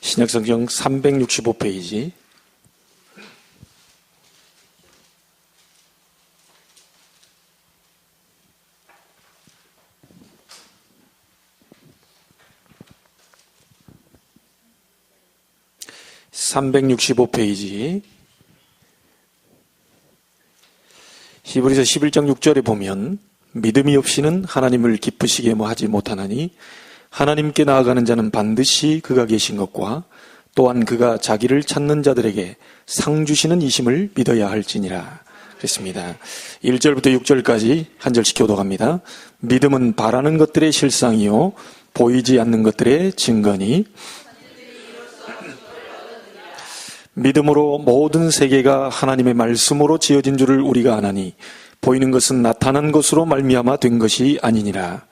신약성경 365페이지. (365페이지) 히브리서 11장 6절에 보면 믿음이 없이는 하나님을 기쁘시게 하지 못하나니 하나님께 나아가는 자는 반드시 그가 계신 것과 또한 그가 자기를 찾는 자들에게 상 주시는 이심을 믿어야 할지니라 그랬습니다. 1절부터 6절까지 한 절씩 교독합니다. 믿음은 바라는 것들의 실상이요 보이지 않는 것들의 증거니 믿음으로 모든 세계가 하나님의 말씀으로 지어진 줄을 우리가 아나니 보이는 것은 나타난 것으로 말미암아 된 것이 아니니라.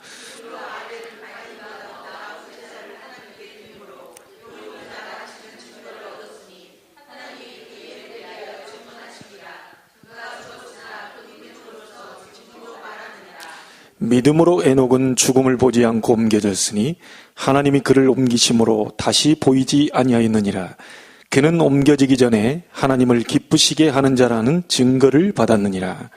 믿음으로 에녹은 죽음을 보지 않고 옮겨졌으니 하나님이 그를 옮기심으로 다시 보이지 아니하였느니라. 그는 옮겨지기 전에 하나님을 기쁘시게 하는 자라는 증거를 받았느니라.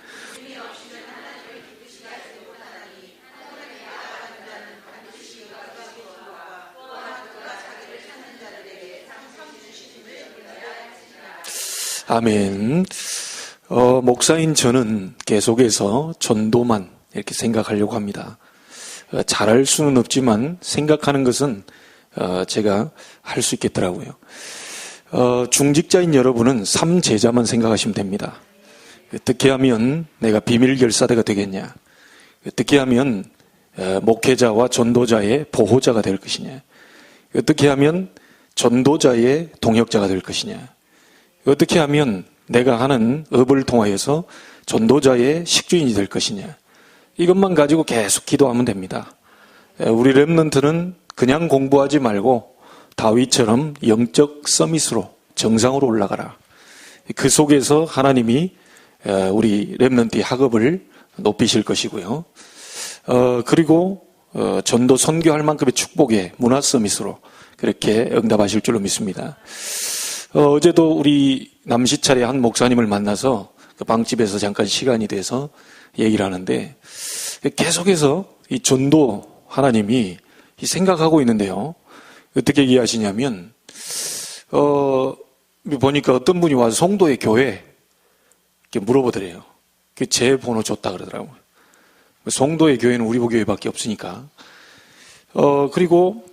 아멘. 목사인 저는 계속해서 전도만 이렇게 생각하려고 합니다. 잘할 수는 없지만 생각하는 것은 제가 할 수 있겠더라고요. 중직자인 여러분은 3제자만 생각하시면 됩니다. 어떻게 하면 내가 비밀결사대가 되겠냐? 어떻게 하면 목회자와 전도자의 보호자가 될 것이냐? 어떻게 하면 전도자의 동역자가 될 것이냐? 어떻게 하면 내가 하는 업을 통하여서 전도자의 식주인이 될 것이냐? 이것만 가지고 계속 기도하면 됩니다. 우리 렘넌트는 그냥 공부하지 말고 다윗처럼 영적 서밋으로 정상으로 올라가라. 그 속에서 하나님이 우리 렘넌트의 학업을 높이실 것이고요. 그리고 전도 선교할 만큼의 축복의 문화 서밋으로 그렇게 응답하실 줄로 믿습니다. 어제도 우리 남시찰의 한 목사님을 만나서 그 방집에서 잠깐 시간이 돼서 얘기를 하는데 계속해서 이 전도 하나님이 생각하고 있는데요. 어떻게 얘기하시냐면 보니까 어떤 분이 와서 송도의 교회 이렇게 물어보더래요. 제 번호 줬다 그러더라고요. 송도의 교회는 우리 교회밖에 없으니까. 그리고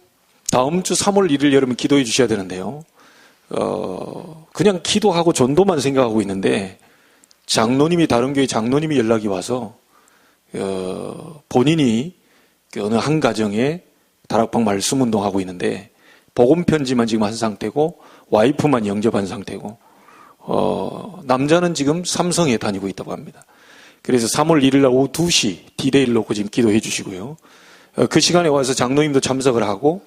다음 주 3월 1일 여러분 기도해 주셔야 되는데요. 그냥 기도하고 전도만 생각하고 있는데 장로님이 다른 교회 장로님이 연락이 와서 본인이 어느 한 가정에 다락방 말씀 운동하고 있는데 복음 편지만 지금 한 상태고 와이프만 영접한 상태고 남자는 지금 삼성에 다니고 있다고 합니다. 그래서 3월 1일 날 오후 2시 디데이를 놓고 지금 기도해 주시고요. 그 시간에 와서 장로님도 참석을 하고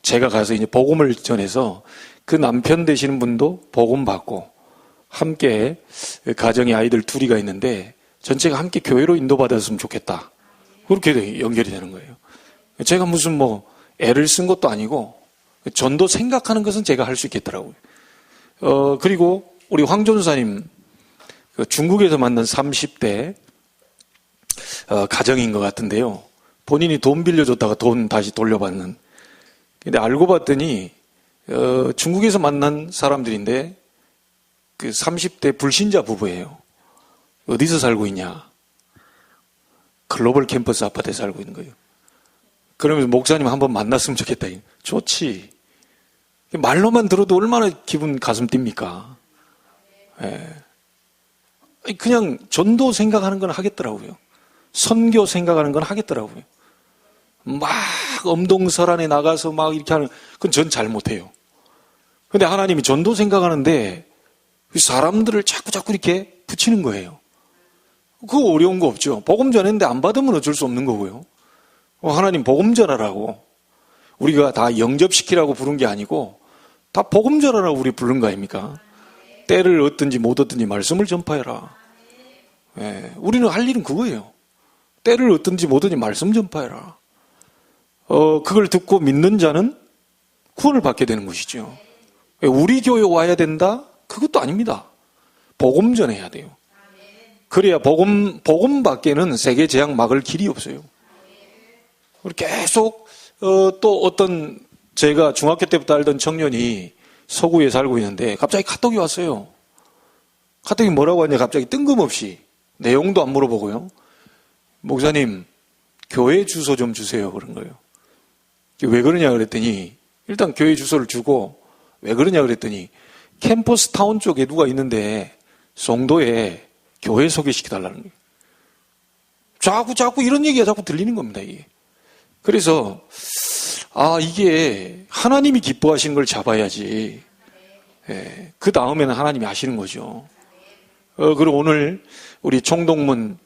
제가 가서 이제 복음을 전해서 그 남편 되시는 분도 복음 받고 함께 가정에 아이들 둘이가 있는데 전체가 함께 교회로 인도받았으면 좋겠다. 그렇게 연결이 되는 거예요. 제가 무슨 애를 쓴 것도 아니고 전도 생각하는 것은 제가 할 수 있겠더라고요. 그리고 우리 황 전사님 중국에서 만난 30대 가정인 것 같은데요. 본인이 돈 빌려줬다가 돈 다시 돌려받는. 근데 알고 봤더니 중국에서 만난 사람들인데 그 30대 불신자 부부예요. 어디서 살고 있냐? 글로벌 캠퍼스 아파트에 살고 있는 거예요. 그러면서 목사님 한번 만났으면 좋겠다. 좋지. 말로만 들어도 얼마나 기분 가슴 뜁니까? 예. 그냥 전도 생각하는 건 하겠더라고요. 선교 생각하는 건 하겠더라고요. 막 엄동설안에 나가서 막 이렇게 하는 그건 전 잘 못해요. 근데 하나님이 전도 생각하는데 사람들을 자꾸 이렇게 붙이는 거예요. 그거 어려운 거 없죠. 복음 전했는데 안 받으면 어쩔 수 없는 거고요. 하나님 복음 전하라고 우리가 다 영접시키라고 부른 게 아니고 다 복음 전하라고 우리 부른 거 아닙니까? 때를 얻든지 못 얻든지 말씀을 전파해라. 예, 우리는 할 일은 그거예요. 때를 얻든지 못 얻든지 말씀 전파해라. 그걸 듣고 믿는 자는 구원을 받게 되는 것이죠. 우리 교회 와야 된다? 그것도 아닙니다. 복음 전해야 돼요. 그래야 복음밖에는 세계 재앙 막을 길이 없어요. 계속 또 어떤 제가 중학교 때부터 알던 청년이 서구에 살고 있는데 갑자기 카톡이 왔어요. 카톡이 뭐라고 하냐, 갑자기 뜬금없이 내용도 안 물어보고요. 목사님, 교회 주소 좀 주세요. 그런 거예요. 왜 그러냐 그랬더니 일단 교회 주소를 주고, 왜 그러냐 그랬더니 캠퍼스 타운 쪽에 누가 있는데 송도에 교회 소개시켜달라는 거예요. 자꾸 이런 얘기가 자꾸 들리는 겁니다, 이게. 그래서 이게 하나님이 기뻐하시는 걸 잡아야지. 그 다음에는 하나님이 하시는 거죠. 그리고 오늘 우리 총동문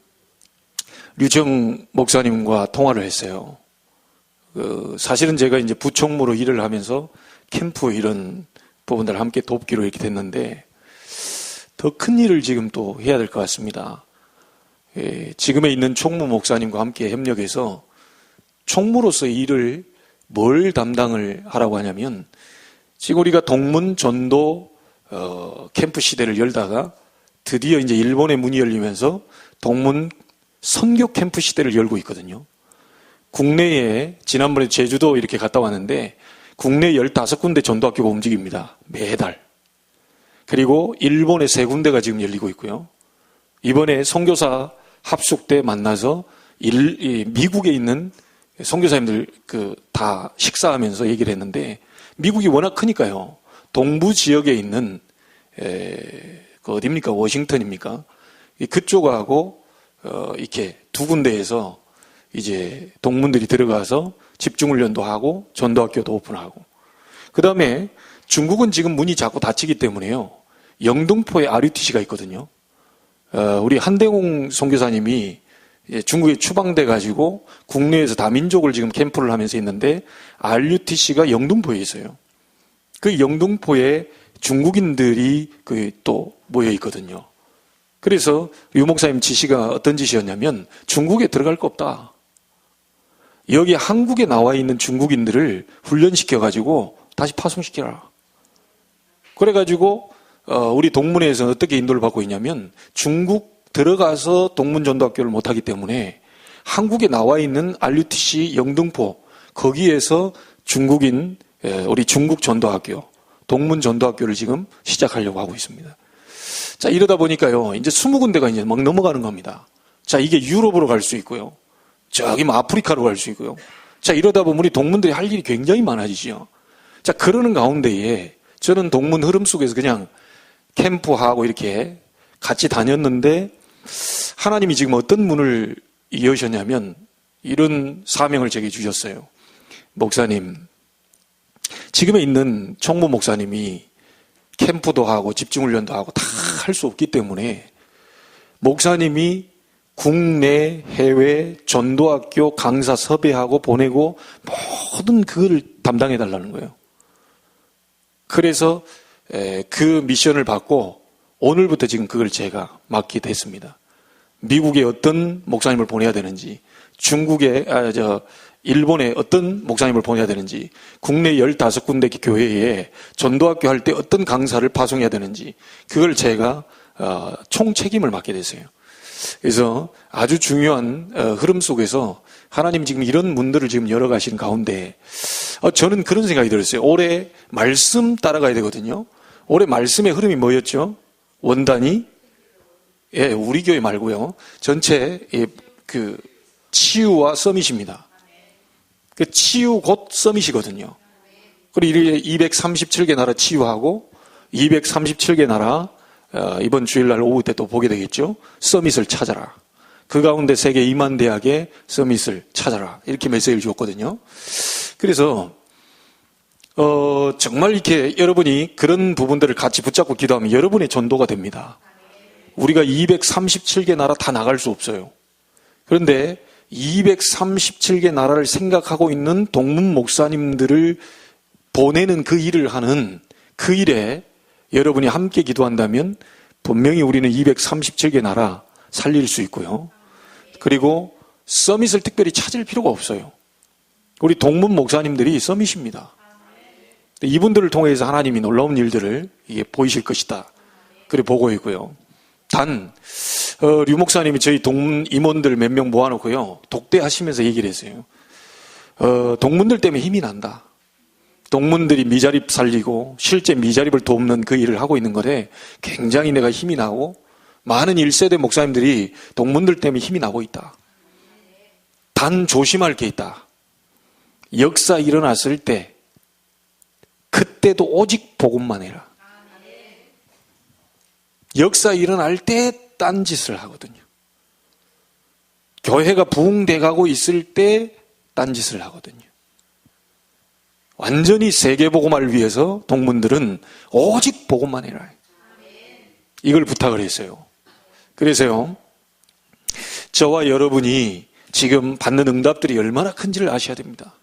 류정 목사님과 통화를 했어요. 사실은 제가 이제 부총무로 일을 하면서 캠프 이런 부분들을 함께 돕기로 이렇게 됐는데 더 큰 일을 지금 또 해야 될 것 같습니다. 지금에 있는 총무 목사님과 함께 협력해서 총무로서의 일을 뭘 담당을 하라고 하냐면, 지금 우리가 동문 전도 캠프 시대를 열다가 드디어 이제 일본의 문이 열리면서 동문 선교 캠프 시대를 열고 있거든요. 국내에 지난번에 제주도 이렇게 갔다 왔는데 국내 15군데 전도학교가 움직입니다. 매달. 그리고 일본에 3군데가 지금 열리고 있고요. 이번에 선교사 합숙 때 만나서 미국에 있는 선교사님들 다 식사하면서 얘기를 했는데, 미국이 워낙 크니까요. 동부 지역에 있는 어디입니까? 워싱턴입니까? 그쪽하고 이렇게 2군데에서 이제 동문들이 들어가서 집중훈련도 하고 전도학교도 오픈하고, 그 다음에 중국은 지금 문이 자꾸 닫히기 때문에요. 영등포에 RUTC가 있거든요. 우리 한대홍 선교사님이 중국에 추방돼 가지고 국내에서 다민족을 지금 캠프를 하면서 있는데 RUTC가 영등포에 있어요. 그 영등포에 중국인들이 또 모여 있거든요. 그래서 유 목사님 지시가 어떤 지시였냐면, 중국에 들어갈 거 없다. 여기 한국에 나와 있는 중국인들을 훈련시켜가지고 다시 파송시키라. 그래가지고 우리 동문회에서는 어떻게 인도를 받고 있냐면, 중국 들어가서 동문전도학교를 못하기 때문에 한국에 나와 있는 RUTC 영등포, 거기에서 중국인 우리 중국 전도학교, 동문전도학교를 지금 시작하려고 하고 있습니다. 자, 이러다 보니까요, 이제 20군데가 이제 막 넘어가는 겁니다. 자, 이게 유럽으로 갈 수 있고요. 저기 아프리카로 갈 수 있고요. 자, 이러다 보면 우리 동문들이 할 일이 굉장히 많아지죠. 자, 그러는 가운데에 저는 동문 흐름 속에서 그냥 캠프하고 이렇게 같이 다녔는데, 하나님이 지금 어떤 문을 여셨냐면 이런 사명을 제게 주셨어요. 목사님, 지금에 있는 총무 목사님이 캠프도 하고 집중훈련도 하고 다 할 수 없기 때문에 목사님이 국내 해외 전도학교 강사 섭외하고 보내고 모든 그걸 담당해 달라는 거예요. 그래서 그 미션을 받고 오늘부터 지금 그걸 제가 맡게 됐습니다. 미국에 어떤 목사님을 보내야 되는지, 일본에 어떤 목사님을 보내야 되는지, 국내 15군데 교회에 전도학교 할 때 어떤 강사를 파송해야 되는지, 그걸 제가 총 책임을 맡게 됐어요. 그래서 아주 중요한 흐름 속에서 하나님 지금 이런 문들을 지금 열어가시는 가운데 저는 그런 생각이 들었어요. 올해 말씀 따라가야 되거든요. 올해 말씀의 흐름이 뭐였죠? 원단이 우리 교회 말고요. 전체 치유와 서밋입니다. 그 치유 곧 서밋이거든요. 그리고 237개 나라 치유하고 237개 나라 이번 주일날 오후 때 또 보게 되겠죠. 서밋을 찾아라. 그 가운데 세계 2만 대학의 서밋을 찾아라. 이렇게 메시지를 주었거든요. 그래서 정말 이렇게 여러분이 그런 부분들을 같이 붙잡고 기도하면 여러분의 전도가 됩니다. 우리가 237개 나라 다 나갈 수 없어요. 그런데 237개 나라를 생각하고 있는 동문 목사님들을 보내는 그 일을 하는 그 일에 여러분이 함께 기도한다면 분명히 우리는 237개 나라 살릴 수 있고요. 그리고 서밋을 특별히 찾을 필요가 없어요. 우리 동문 목사님들이 서밋입니다. 이분들을 통해서 하나님이 놀라운 일들을 이게 보이실 것이다. 그래 보고 있고요. 단, 류 목사님이 저희 동문 임원들 몇 명 모아놓고요. 독대하시면서 얘기를 했어요. 동문들 때문에 힘이 난다. 동문들이 미자립 살리고 실제 미자립을 돕는 그 일을 하고 있는 거래 굉장히 내가 힘이 나고 많은 1세대 목사님들이 동문들 때문에 힘이 나고 있다. 단 조심할 게 있다. 역사 일어났을 때 그때도 오직 복음만 해라. 역사 일어날 때 딴짓을 하거든요. 교회가 부흥돼 가고 있을 때 딴짓을 하거든요. 완전히 세계복음화를 위해서 동문들은 오직 복음만 해라. 이걸 부탁을 했어요. 그래서요, 저와 여러분이 지금 받는 응답들이 얼마나 큰지를 아셔야 됩니다.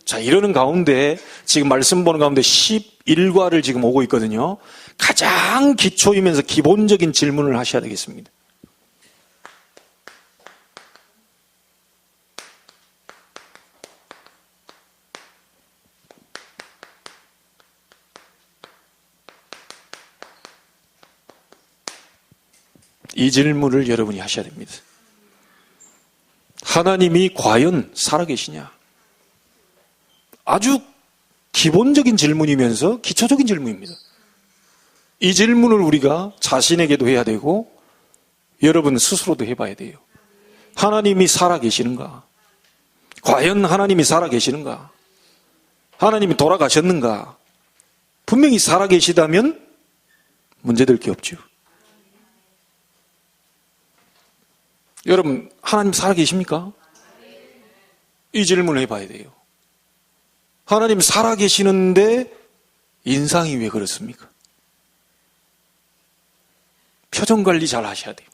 자, 이러는 가운데 지금 말씀 보는 가운데 11과를 지금 오고 있거든요. 가장 기초이면서 기본적인 질문을 하셔야 되겠습니다. 이 질문을 여러분이 하셔야 됩니다. 하나님이 과연 살아계시냐? 아주 기본적인 질문이면서 기초적인 질문입니다. 이 질문을 우리가 자신에게도 해야 되고 여러분 스스로도 해봐야 돼요. 하나님이 살아계시는가? 과연 하나님이 살아계시는가? 하나님이 돌아가셨는가? 분명히 살아계시다면 문제될 게 없죠. 여러분, 하나님 살아계십니까? 이 질문을 해봐야 돼요. 하나님 살아계시는데 인상이 왜 그렇습니까? 표정 관리 잘 하셔야 돼요.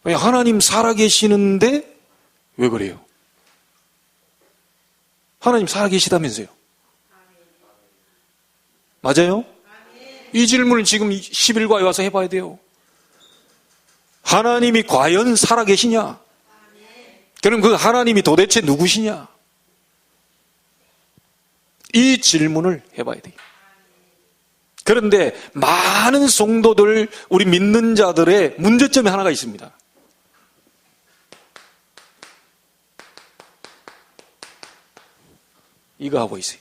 왜 하나님 살아계시는데 왜 그래요? 하나님 살아계시다면서요? 맞아요? 이 질문을 지금 11과에 와서 해봐야 돼요. 하나님이 과연 살아계시냐? 그럼 그 하나님이 도대체 누구시냐? 이 질문을 해봐야 돼요. 그런데 많은 성도들, 우리 믿는 자들의 문제점이 하나가 있습니다. 이거 하고 있어요.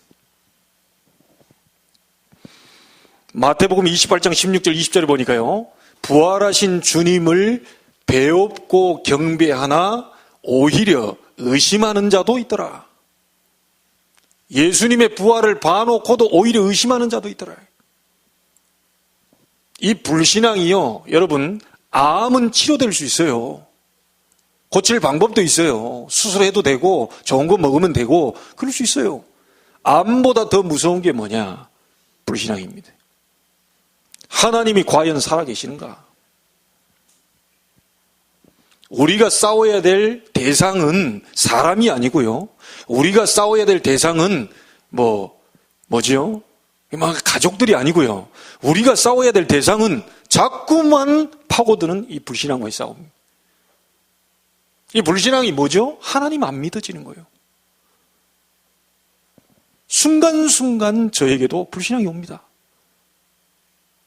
마태복음 28장 16절 20절을 보니까요, 부활하신 주님을 배웁고 경배하나 오히려 의심하는 자도 있더라. 예수님의 부활을 봐놓고도 오히려 의심하는 자도 있더라. 이 불신앙이요, 여러분, 암은 치료될 수 있어요. 고칠 방법도 있어요. 수술해도 되고 좋은 거 먹으면 되고 그럴 수 있어요. 암보다 더 무서운 게 뭐냐? 불신앙입니다. 하나님이 과연 살아계시는가? 우리가 싸워야 될 대상은 사람이 아니고요. 우리가 싸워야 될 대상은 뭐지요? 가족들이 아니고요. 우리가 싸워야 될 대상은 자꾸만 파고드는 이 불신앙과의 싸움입니다. 이 불신앙이 뭐죠? 하나님 안 믿어지는 거예요. 순간순간 저에게도 불신앙이 옵니다.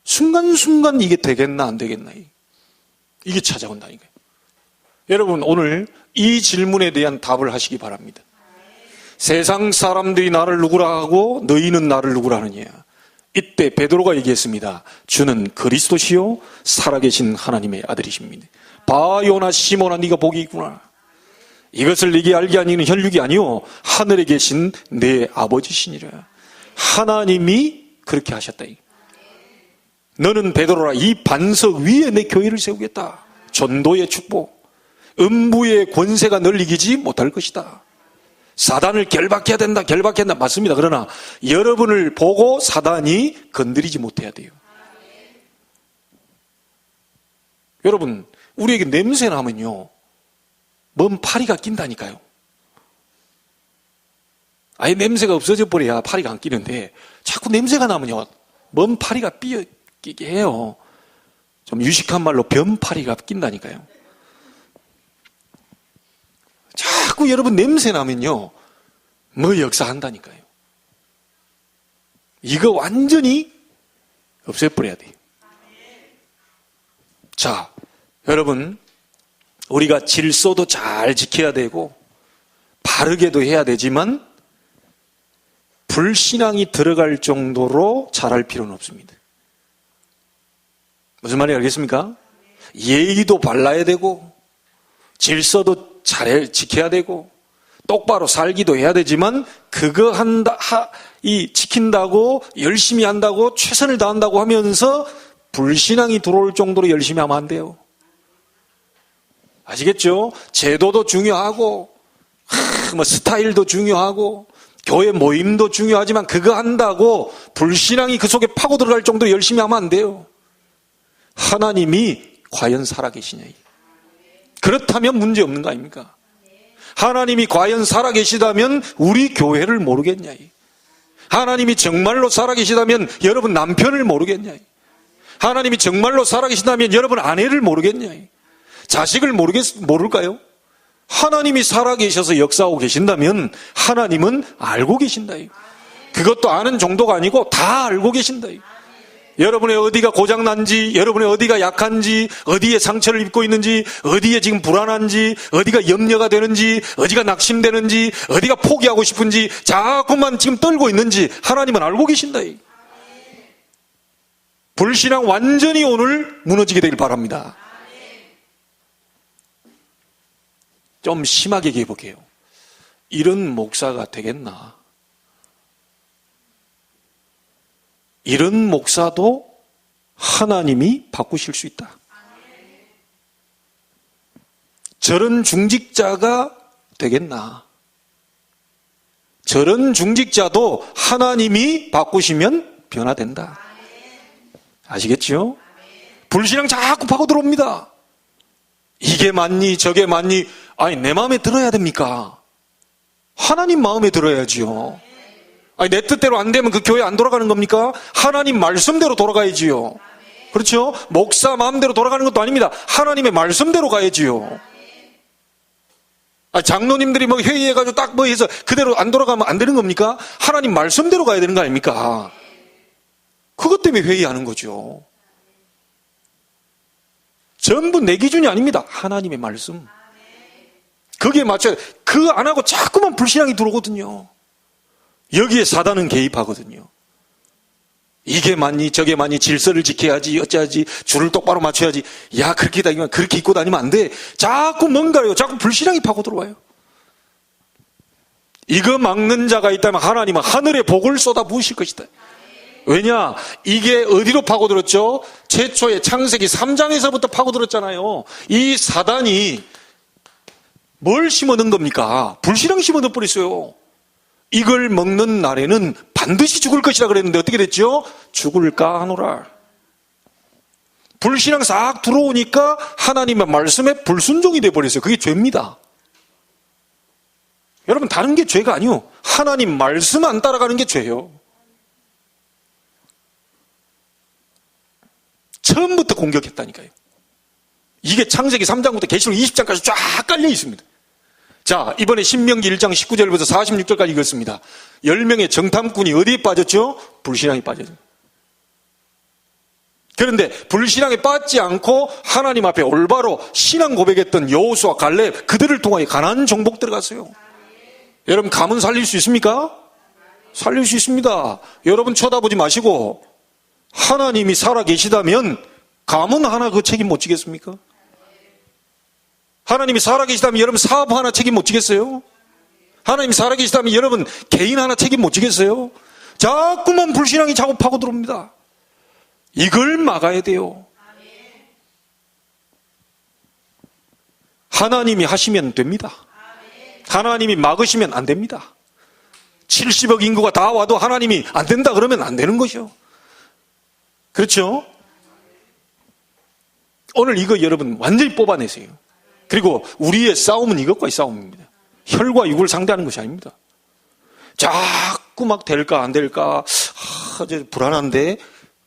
순간순간 이게 되겠나 안 되겠나 이게 찾아온다니까요. 여러분, 오늘 이 질문에 대한 답을 하시기 바랍니다. 세상 사람들이 나를 누구라 하고 너희는 나를 누구라 하느냐? 이때 베드로가 얘기했습니다. 주는 그리스도시요 살아계신 하나님의 아들이십니다. 바요나 시몬아, 네가 복이 있구나. 이것을 네게 알게 하니는 혈육이 아니요 하늘에 계신 내 아버지시니라. 하나님이 그렇게 하셨다. 너는 베드로라, 이 반석 위에 내 교회를 세우겠다. 전도의 축복, 음부의 권세가 널 이기지 못할 것이다. 사단을 결박해야 된다, 결박한다, 맞습니다. 그러나 여러분을 보고 사단이 건드리지 못해야 돼요. 여러분, 우리에게 냄새 나면요, 먼 파리가 낀다니까요. 아예 냄새가 없어져 버려야 파리가 안 끼는데, 자꾸 냄새가 나면요, 먼 파리가 끼게 해요. 좀 유식한 말로 변파리가 낀다니까요. 자꾸 여러분 냄새 나면요, 뭐 역사한다니까요. 이거 완전히 없애버려야 돼요. 자, 여러분, 우리가 질서도 잘 지켜야 되고 바르게도 해야 되지만 불신앙이 들어갈 정도로 잘할 필요는 없습니다. 무슨 말인지 알겠습니까? 예의도 발라야 되고 질서도 잘 지켜야 되고 똑바로 살기도 해야 되지만 그거 지킨다고 열심히 한다고 최선을 다한다고 하면서 불신앙이 들어올 정도로 열심히 하면 안 돼요. 아시겠죠? 제도도 중요하고 스타일도 중요하고 교회 모임도 중요하지만 그거 한다고 불신앙이 그 속에 파고 들어갈 정도로 열심히 하면 안 돼요. 하나님이 과연 살아계시냐. 그렇다면 문제 없는 거 아닙니까? 하나님이 과연 살아계시다면 우리 교회를 모르겠냐. 하나님이 정말로 살아계시다면 여러분 남편을 모르겠냐. 하나님이 정말로 살아계시다면 여러분 아내를 모르겠냐. 자식을 모를까요? 하나님이 살아계셔서 역사하고 계신다면 하나님은 알고 계신다. 그것도 아는 정도가 아니고 다 알고 계신다. 여러분의 어디가 고장난지, 여러분의 어디가 약한지, 어디에 상처를 입고 있는지, 어디에 지금 불안한지, 어디가 염려가 되는지, 어디가 낙심되는지, 어디가 포기하고 싶은지, 자꾸만 지금 떨고 있는지 하나님은 알고 계신다. 불신앙 완전히 오늘 무너지게 되길 바랍니다. 좀 심하게 얘기해 볼게요. 이런 목사가 되겠나? 이런 목사도 하나님이 바꾸실 수 있다. 저런 중직자가 되겠나? 저런 중직자도 하나님이 바꾸시면 변화된다. 아시겠죠? 불신앙 자꾸 파고 들어옵니다. 이게 맞니? 저게 맞니? 아니, 내 마음에 들어야 됩니까? 하나님 마음에 들어야지요. 아니, 내 뜻대로 안 되면 그 교회 안 돌아가는 겁니까? 하나님 말씀대로 돌아가야지요. 그렇죠? 목사 마음대로 돌아가는 것도 아닙니다. 하나님의 말씀대로 가야지요. 아니, 장로님들이 뭐 회의해가지고 딱 뭐 해서 그대로 안 돌아가면 안 되는 겁니까? 하나님 말씀대로 가야 되는 거 아닙니까? 그것 때문에 회의하는 거죠. 전부 내 기준이 아닙니다. 하나님의 말씀. 거기에 맞춰야, 그거 안 하고 자꾸만 불신앙이 들어오거든요. 여기에 사단은 개입하거든요. 이게 맞니 저게 맞니 질서를 지켜야지 어쩌야지 줄을 똑바로 맞춰야지. 야, 그렇게 다니면 그렇게 입고 다니면 안 돼. 자꾸 뭔가요. 자꾸 불신앙이 파고 들어와요. 이거 막는 자가 있다면 하나님은 하늘의 복을 쏟아 부으실 것이다. 왜냐? 이게 어디로 파고들었죠? 최초의 창세기 3장에서부터 파고들었잖아요. 이 사단이 뭘 심어넣은 겁니까? 불신앙 심어넣어 버렸어요. 이걸 먹는 날에는 반드시 죽을 것이라 그랬는데 어떻게 됐죠? 죽을까 하노라. 불신앙 싹 들어오니까 하나님의 말씀에 불순종이 돼버렸어요. 그게 죄입니다. 여러분, 다른 게 죄가 아니요. 하나님 말씀 안 따라가는 게 죄예요. 처음부터 공격했다니까요. 이게 창세기 3장부터 계시록 20장까지 쫙 깔려 있습니다. 자, 이번에 신명기 1장 19절부터 46절까지 읽었습니다. 10명의 정탐꾼이 어디에 빠졌죠? 불신앙에 빠졌죠. 그런데 불신앙에 빠지지 않고 하나님 앞에 올바로 신앙 고백했던 여호수아 갈렙, 그들을 통하여 가나안 정복 들어갔어요. 여러분, 감은 살릴 수 있습니까? 살릴 수 있습니다. 여러분 쳐다보지 마시고 하나님이 살아계시다면 감은 하나 그 책임 못 지겠습니까? 하나님이 살아계시다면 여러분 사업 하나 책임 못 지겠어요? 하나님이 살아계시다면 여러분 개인 하나 책임 못 지겠어요? 자꾸만 불신앙이 자꾸 파고 들어옵니다. 이걸 막아야 돼요. 하나님이 하시면 됩니다. 하나님이 막으시면 안 됩니다. 70억 인구가 다 와도 하나님이 안 된다 그러면 안 되는 거죠. 그렇죠? 오늘 이거 여러분 완전히 뽑아내세요. 그리고 우리의 싸움은 이것과의 싸움입니다. 혈과 육을 상대하는 것이 아닙니다. 자꾸 막 될까 안 될까 불안한데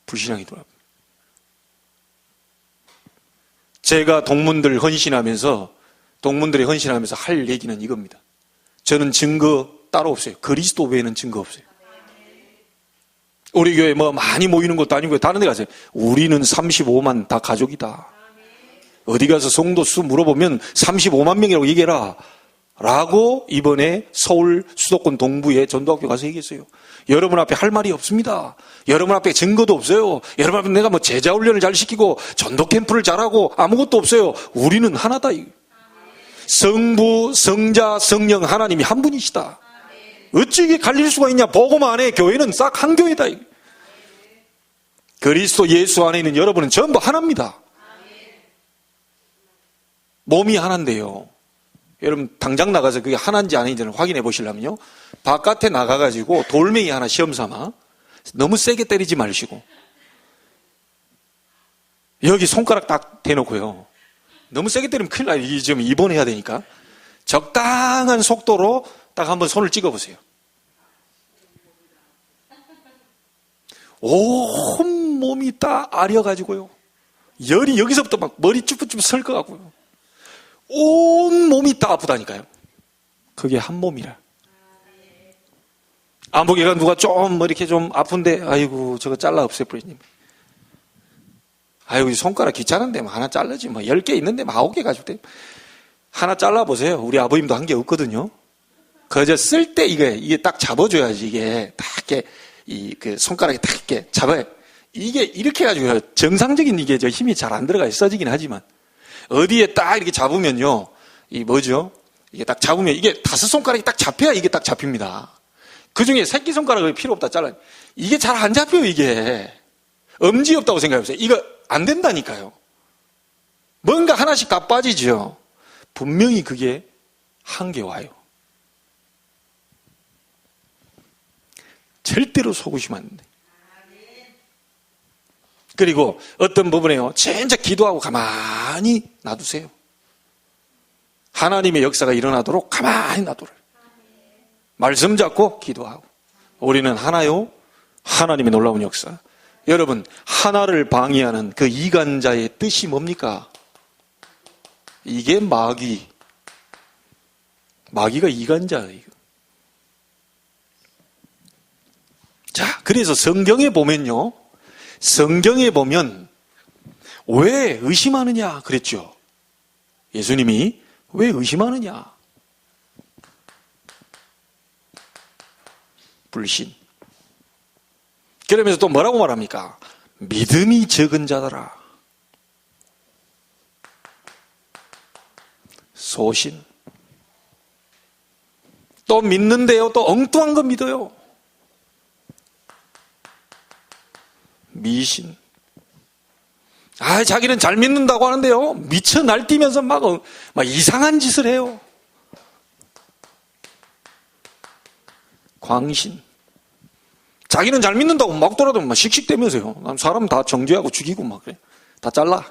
불신앙이 돌아옵니다. 제가 동문들이 헌신하면서 할 얘기는 이겁니다. 저는 증거 따로 없어요. 그리스도 외에는 증거 없어요. 우리 교회 뭐 많이 모이는 것도 아니고 다른 데 가세요. 우리는 35만 다 가족이다. 어디 가서 성도 수 물어보면 35만 명이라고 얘기해라. 라고 이번에 서울 수도권 동부의 전도학교 가서 얘기했어요. 여러분 앞에 할 말이 없습니다. 여러분 앞에 증거도 없어요. 여러분 앞에 내가 뭐 제자 훈련을 잘 시키고 전도 캠프를 잘하고 아무것도 없어요. 우리는 하나다. 성부, 성자, 성령 하나님이 한 분이시다. 어찌 이게 갈릴 수가 있냐. 복음 안에 교회는 싹 한 교회다. 그리스도 예수 안에 있는 여러분은 전부 하나입니다. 몸이 하나인데요. 여러분 당장 나가서 그게 하나인지 아닌지를 확인해 보시려면요. 바깥에 나가가지고 돌멩이 하나 시험 삼아 너무 세게 때리지 마시고 여기 손가락 딱 대놓고요. 너무 세게 때리면 큰일 나요. 이게 지금 입원해야 되니까. 적당한 속도로 딱 한번 손을 찍어보세요. 온 몸이 딱 아려가지고요. 열이 여기서부터 막 머리 쭈뼛쭈뼛 설 것 같고요. 온 몸이 다 아프다니까요. 그게 한 몸이라. 안보기가 누가 좀 이렇게 좀 아픈데 아이고 저거 잘라 없애버리님. 아이고 손가락 귀찮은데 뭐 하나 잘라지 뭐 10개 있는데 뭐 9개 가지고 돼. 하나 잘라보세요. 우리 아버님도 한 게 없거든요. 그저 쓸 때 이게 딱 잡아줘야지 이게 딱 이렇게 그 손가락에 딱 이렇게 잡아요. 이게 이렇게 해가지고 정상적인 이게 저 힘이 잘 안 들어가요. 써지긴 하지만. 어디에 딱 이렇게 잡으면요. 이 뭐죠? 이게 딱 잡으면 이게 5손가락이 딱 잡혀야 이게 딱 잡힙니다. 그 중에 새끼손가락이 필요 없다 잘라요. 이게 잘 안 잡혀요, 이게. 엄지 없다고 생각해보세요. 이거 안 된다니까요. 뭔가 하나씩 다 빠지죠. 분명히 그게 한계 와요. 절대로 속으시면 안 돼. 그리고 어떤 부분에요. 진짜 기도하고 가만히 놔두세요. 하나님의 역사가 일어나도록 가만히 놔두라. 말씀 잡고 기도하고. 우리는 하나요. 하나님의 놀라운 역사. 여러분 하나를 방해하는 그 이간자의 뜻이 뭡니까? 이게 마귀가 이간자예요. 자, 그래서 성경에 보면요. 성경에 보면 왜 의심하느냐 그랬죠. 예수님이 왜 의심하느냐. 불신. 그러면서 또 뭐라고 말합니까? 믿음이 적은 자더라. 소신. 또 믿는데요. 또 엉뚱한 거 믿어요. 미신. 자기는 잘 믿는다고 하는데요. 미쳐 날뛰면서 막 이상한 짓을 해요. 광신. 자기는 잘 믿는다고 막 돌아다니면 막 씩씩대면서요. 사람 다 정죄하고 죽이고 막 그래. 다 잘라.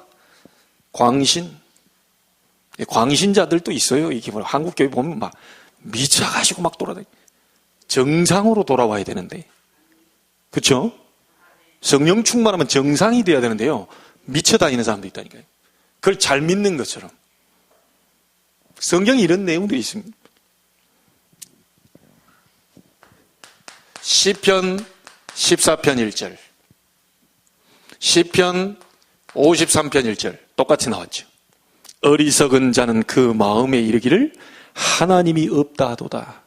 광신. 광신자들도 있어요. 이게 한국 교회 보면 막 미쳐가지고 막 돌아다니. 정상으로 돌아와야 되는데. 그렇죠? 성령 충만하면 정상이 돼야 되는데요. 미쳐 다니는 사람도 있다니까요. 그걸 잘 믿는 것처럼. 성경에 이런 내용들이 있습니다. 시편 14편 1절, 시편 53편 1절 똑같이 나왔죠. 어리석은 자는 그 마음에 이르기를 하나님이 없다 하도다.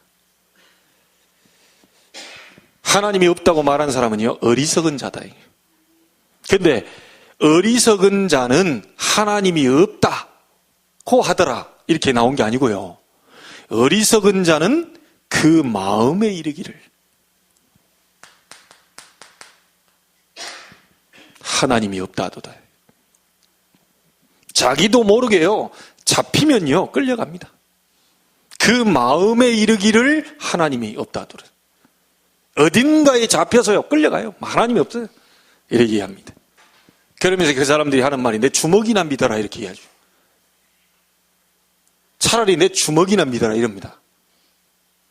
하나님이 없다고 말한 사람은요, 어리석은 자다. 근데 어리석은 자는 하나님이 없다고 하더라 이렇게 나온 게 아니고요. 어리석은 자는 그 마음에 이르기를 하나님이 없다 하도다. 자기도 모르게요. 잡히면요 끌려갑니다. 그 마음에 이르기를 하나님이 없다 하도다. 어딘가에 잡혀서요 끌려가요. 하나님이 없어요. 이렇게 얘기합니다. 그러면서 그 사람들이 하는 말이 내 주먹이나 믿어라 이렇게 얘기하죠. 차라리 내 주먹이나 믿어라 이럽니다.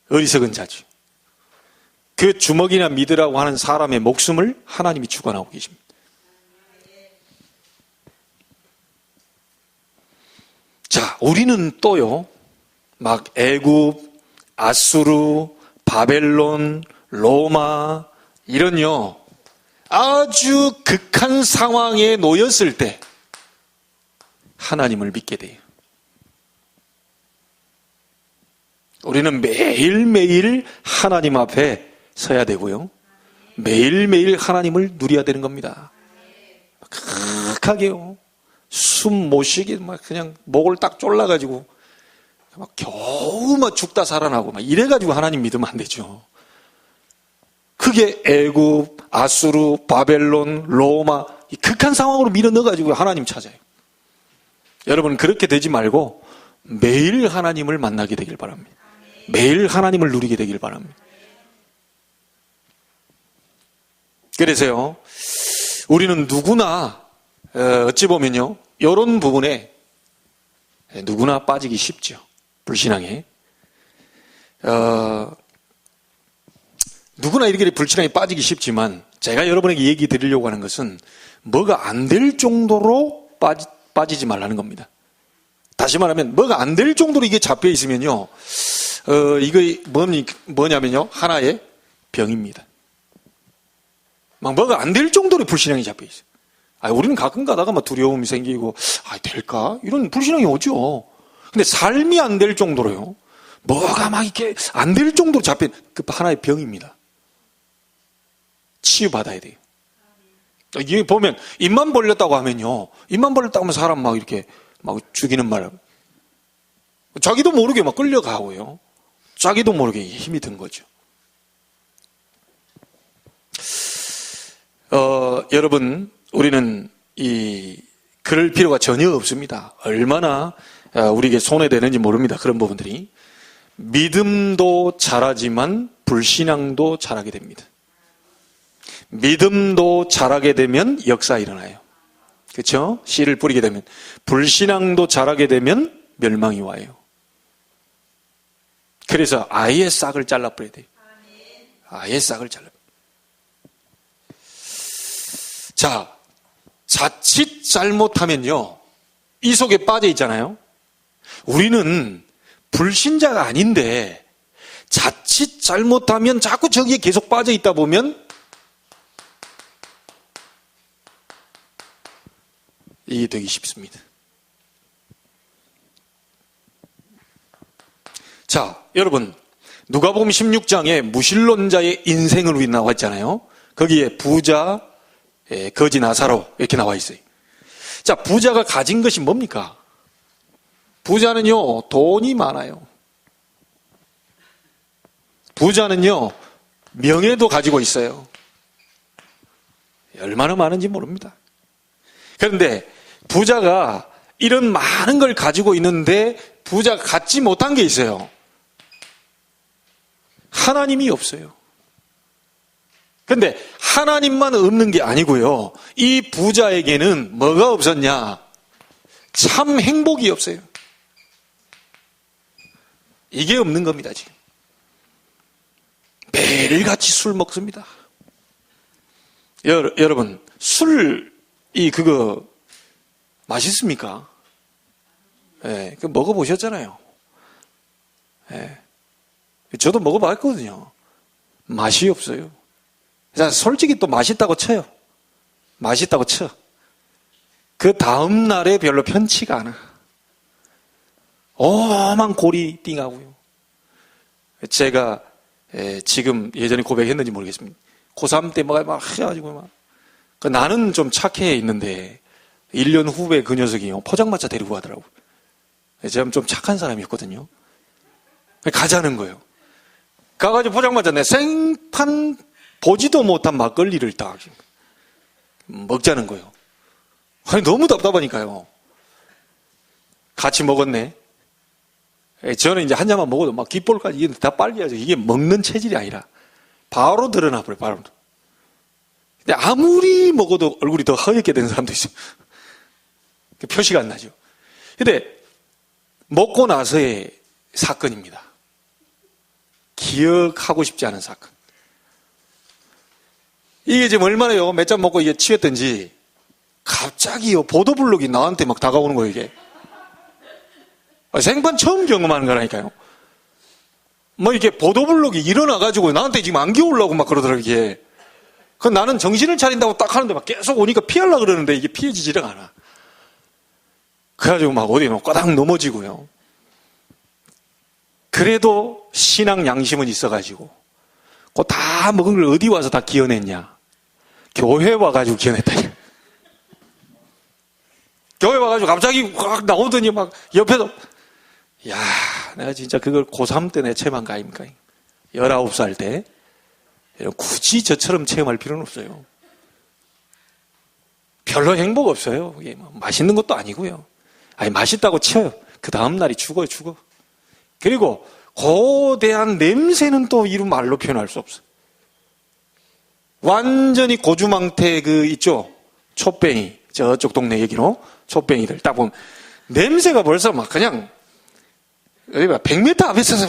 어리석은 자죠. 그 주먹이나 믿으라고 하는 사람의 목숨을 하나님이 주관하고 계십니다. 자, 우리는 또요 막 애굽, 아수르, 바벨론, 로마 이런요 아주 극한 상황에 놓였을 때 하나님을 믿게 돼요. 우리는 매일매일 하나님 앞에 서야 되고요. 매일매일 하나님을 누려야 되는 겁니다. 극하게요. 숨 못 쉬게 막 그냥 목을 딱 졸라가지고 막 겨우 막 죽다 살아나고 막 이래가지고 하나님 믿으면 안 되죠. 그게 애굽, 아수르, 바벨론, 로마 이 극한 상황으로 밀어 넣어가지고 하나님 찾아요. 여러분 그렇게 되지 말고 매일 하나님을 만나게 되길 바랍니다. 매일 하나님을 누리게 되길 바랍니다. 그래서요, 우리는 누구나 어찌 보면요, 이런 부분에 누구나 빠지기 쉽죠. 불신앙에. 누구나 이렇게 불신앙에 빠지기 쉽지만 제가 여러분에게 얘기 드리려고 하는 것은 뭐가 안 될 정도로 빠지지 말라는 겁니다. 다시 말하면 뭐가 안 될 정도로 이게 잡혀 있으면요, 이거 뭐냐면요, 하나의 병입니다. 막 뭐가 안 될 정도로 불신앙이 잡혀 있어요. 우리는 가끔 가다가 막 두려움이 생기고, 될까? 이런 불신앙이 오죠. 근데 삶이 안 될 정도로요, 뭐가 막 이렇게 안 될 정도로 잡힌 그 하나의 병입니다. 치유받아야 돼요. 이게 보면 입만 벌렸다고 하면요, 입만 벌렸다고 하면 사람 막 이렇게 막 죽이는 말, 자기도 모르게 막 끌려가고요, 자기도 모르게 힘이 든 거죠. 여러분, 우리는 그럴 필요가 전혀 없습니다. 얼마나 우리에게 손해되는지 모릅니다. 그런 부분들이. 믿음도 자라지만 불신앙도 자라게 됩니다. 믿음도 자라게 되면 역사 일어나요. 그렇죠? 씨를 뿌리게 되면. 불신앙도 자라게 되면 멸망이 와요. 그래서 아예 싹을 잘라버려야 돼요. 아예 싹을 잘라버려야 돼요. 자, 자칫 잘못하면요, 이 속에 빠져 있잖아요. 우리는 불신자가 아닌데 자칫 잘못하면 자꾸 저기에 계속 빠져 있다 보면 이게 되기 쉽습니다. 자, 여러분, 누가복음 16장에 무신론자의 인생을 우리 나와 있잖아요. 거기에 부자, 거지 나사로 이렇게 나와 있어요. 자, 부자가 가진 것이 뭡니까? 부자는요, 돈이 많아요. 부자는요, 명예도 가지고 있어요. 얼마나 많은지 모릅니다. 그런데 부자가 이런 많은 걸 가지고 있는데 부자가 갖지 못한 게 있어요. 하나님이 없어요. 그런데 하나님만 없는 게 아니고요, 이 부자에게는 뭐가 없었냐? 참 행복이 없어요. 이게 없는 겁니다, 지금. 매일같이 술 먹습니다. 여러분, 그거 맛있습니까? 예, 그 먹어보셨잖아요. 예. 저도 먹어봤거든요. 맛이 없어요. 자, 솔직히 또 맛있다고 쳐요. 맛있다고 쳐. 그 다음 날에 별로 편치가 않아. 오만 골이 띵하고요. 제가 지금 예전에 고백했는지 모르겠습니다. 고3 때 막 해가지고 나는 좀 착해 있는데 1년 후배 그 녀석이요, 포장마차 데리고 가더라고요. 제가 좀 착한 사람이었거든요. 가자는 거예요. 가가지고 포장마차 내 생판 보지도 못한 막걸리를 딱 먹자는 거예요. 너무 답답하니까요. 같이 먹었네. 저는 이제 한 잔만 먹어도 막 귓볼까지 이게 다 빨개야죠. 이게 먹는 체질이 아니라 바로 드러나 버려요. 바로. 근데 아무리 먹어도 얼굴이 더 허옇게 되는 사람도 있어요. 표시가 안 나죠. 근데 먹고 나서의 사건입니다. 기억하고 싶지 않은 사건. 이게 지금 얼마나요, 몇 잔 먹고 이게 취했던지 갑자기요, 보도블록이 나한테 막 다가오는 거예요, 이게. 생판 처음 경험하는 거라니까요. 뭐 이렇게 보도블록이 일어나가지고 나한테 지금 안겨 오려고 막 그러더라고요, 이게. 나는 정신을 차린다고 딱 하는데 막 계속 오니까 피하려고 그러는데 이게 피해지지가 않아. 그래가지고 막 어디 꼬닥 넘어지고요. 그래도 신앙 양심은 있어가지고 그거 다 먹은 걸 어디 와서 다 기어냈냐? 교회 와가지고 기어냈다. 교회 와가지고 갑자기 확 나오더니 막 옆에서 야, 내가 진짜 그걸 고3 때 내 체험한 거 아닙니까? 19살 때 굳이 저처럼 체험할 필요는 없어요. 별로 행복 없어요. 이게 뭐 맛있는 것도 아니고요. 아니 맛있다고 치워요. 그 다음 날이 죽어요. 그리고 거대한 냄새는 또 이루 말로 표현할 수 없어요. 완전히 고주망태 그 있죠? 촛뱅이. 저쪽 동네 얘기로 촛뱅이들 딱 보면 냄새가 벌써 막 그냥 100m 앞에 서서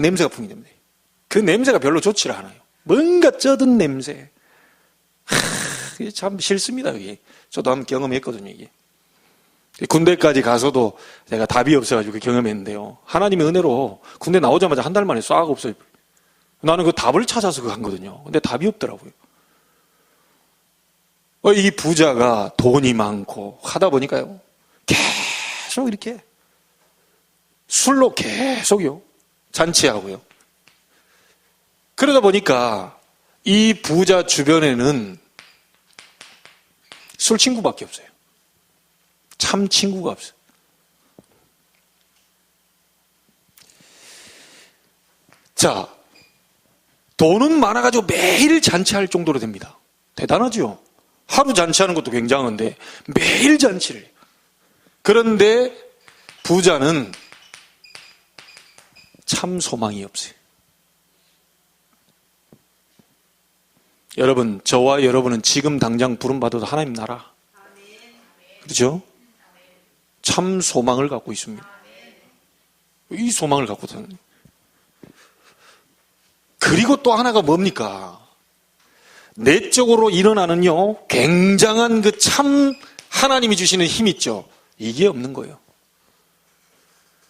냄새가 풍기는데 그 냄새가 별로 좋지를 않아요. 뭔가 쩌든 냄새. 이게 참 싫습니다. 이게. 저도 한번 경험했거든요. 이게. 군대까지 가서도 제가 답이 없어가지고 경험했는데요. 하나님의 은혜로 군대 나오자마자 한 달 만에 싹 없어요. 나는 그 답을 찾아서 그거 한 거거든요. 근데 답이 없더라고요. 이 부자가 돈이 많고 하다 보니까요. 계속 이렇게 술로 계속요. 잔치하고요. 그러다 보니까 이 부자 주변에는 술 친구밖에 없어요. 참 친구가 없어요. 자, 돈은 많아가지고 매일 잔치할 정도로 됩니다. 대단하죠? 하루 잔치하는 것도 굉장한데 매일 잔치를 해요. 그런데 부자는 참 소망이 없어요. 여러분, 저와 여러분은 지금 당장 부름받아도 하나님 나라. 그렇죠? 참 소망을 갖고 있습니다. 이 소망을 갖고 사는. 그리고 또 하나가 뭡니까? 내적으로 일어나는요, 굉장한 그 참 하나님이 주시는 힘 있죠? 이게 없는 거예요.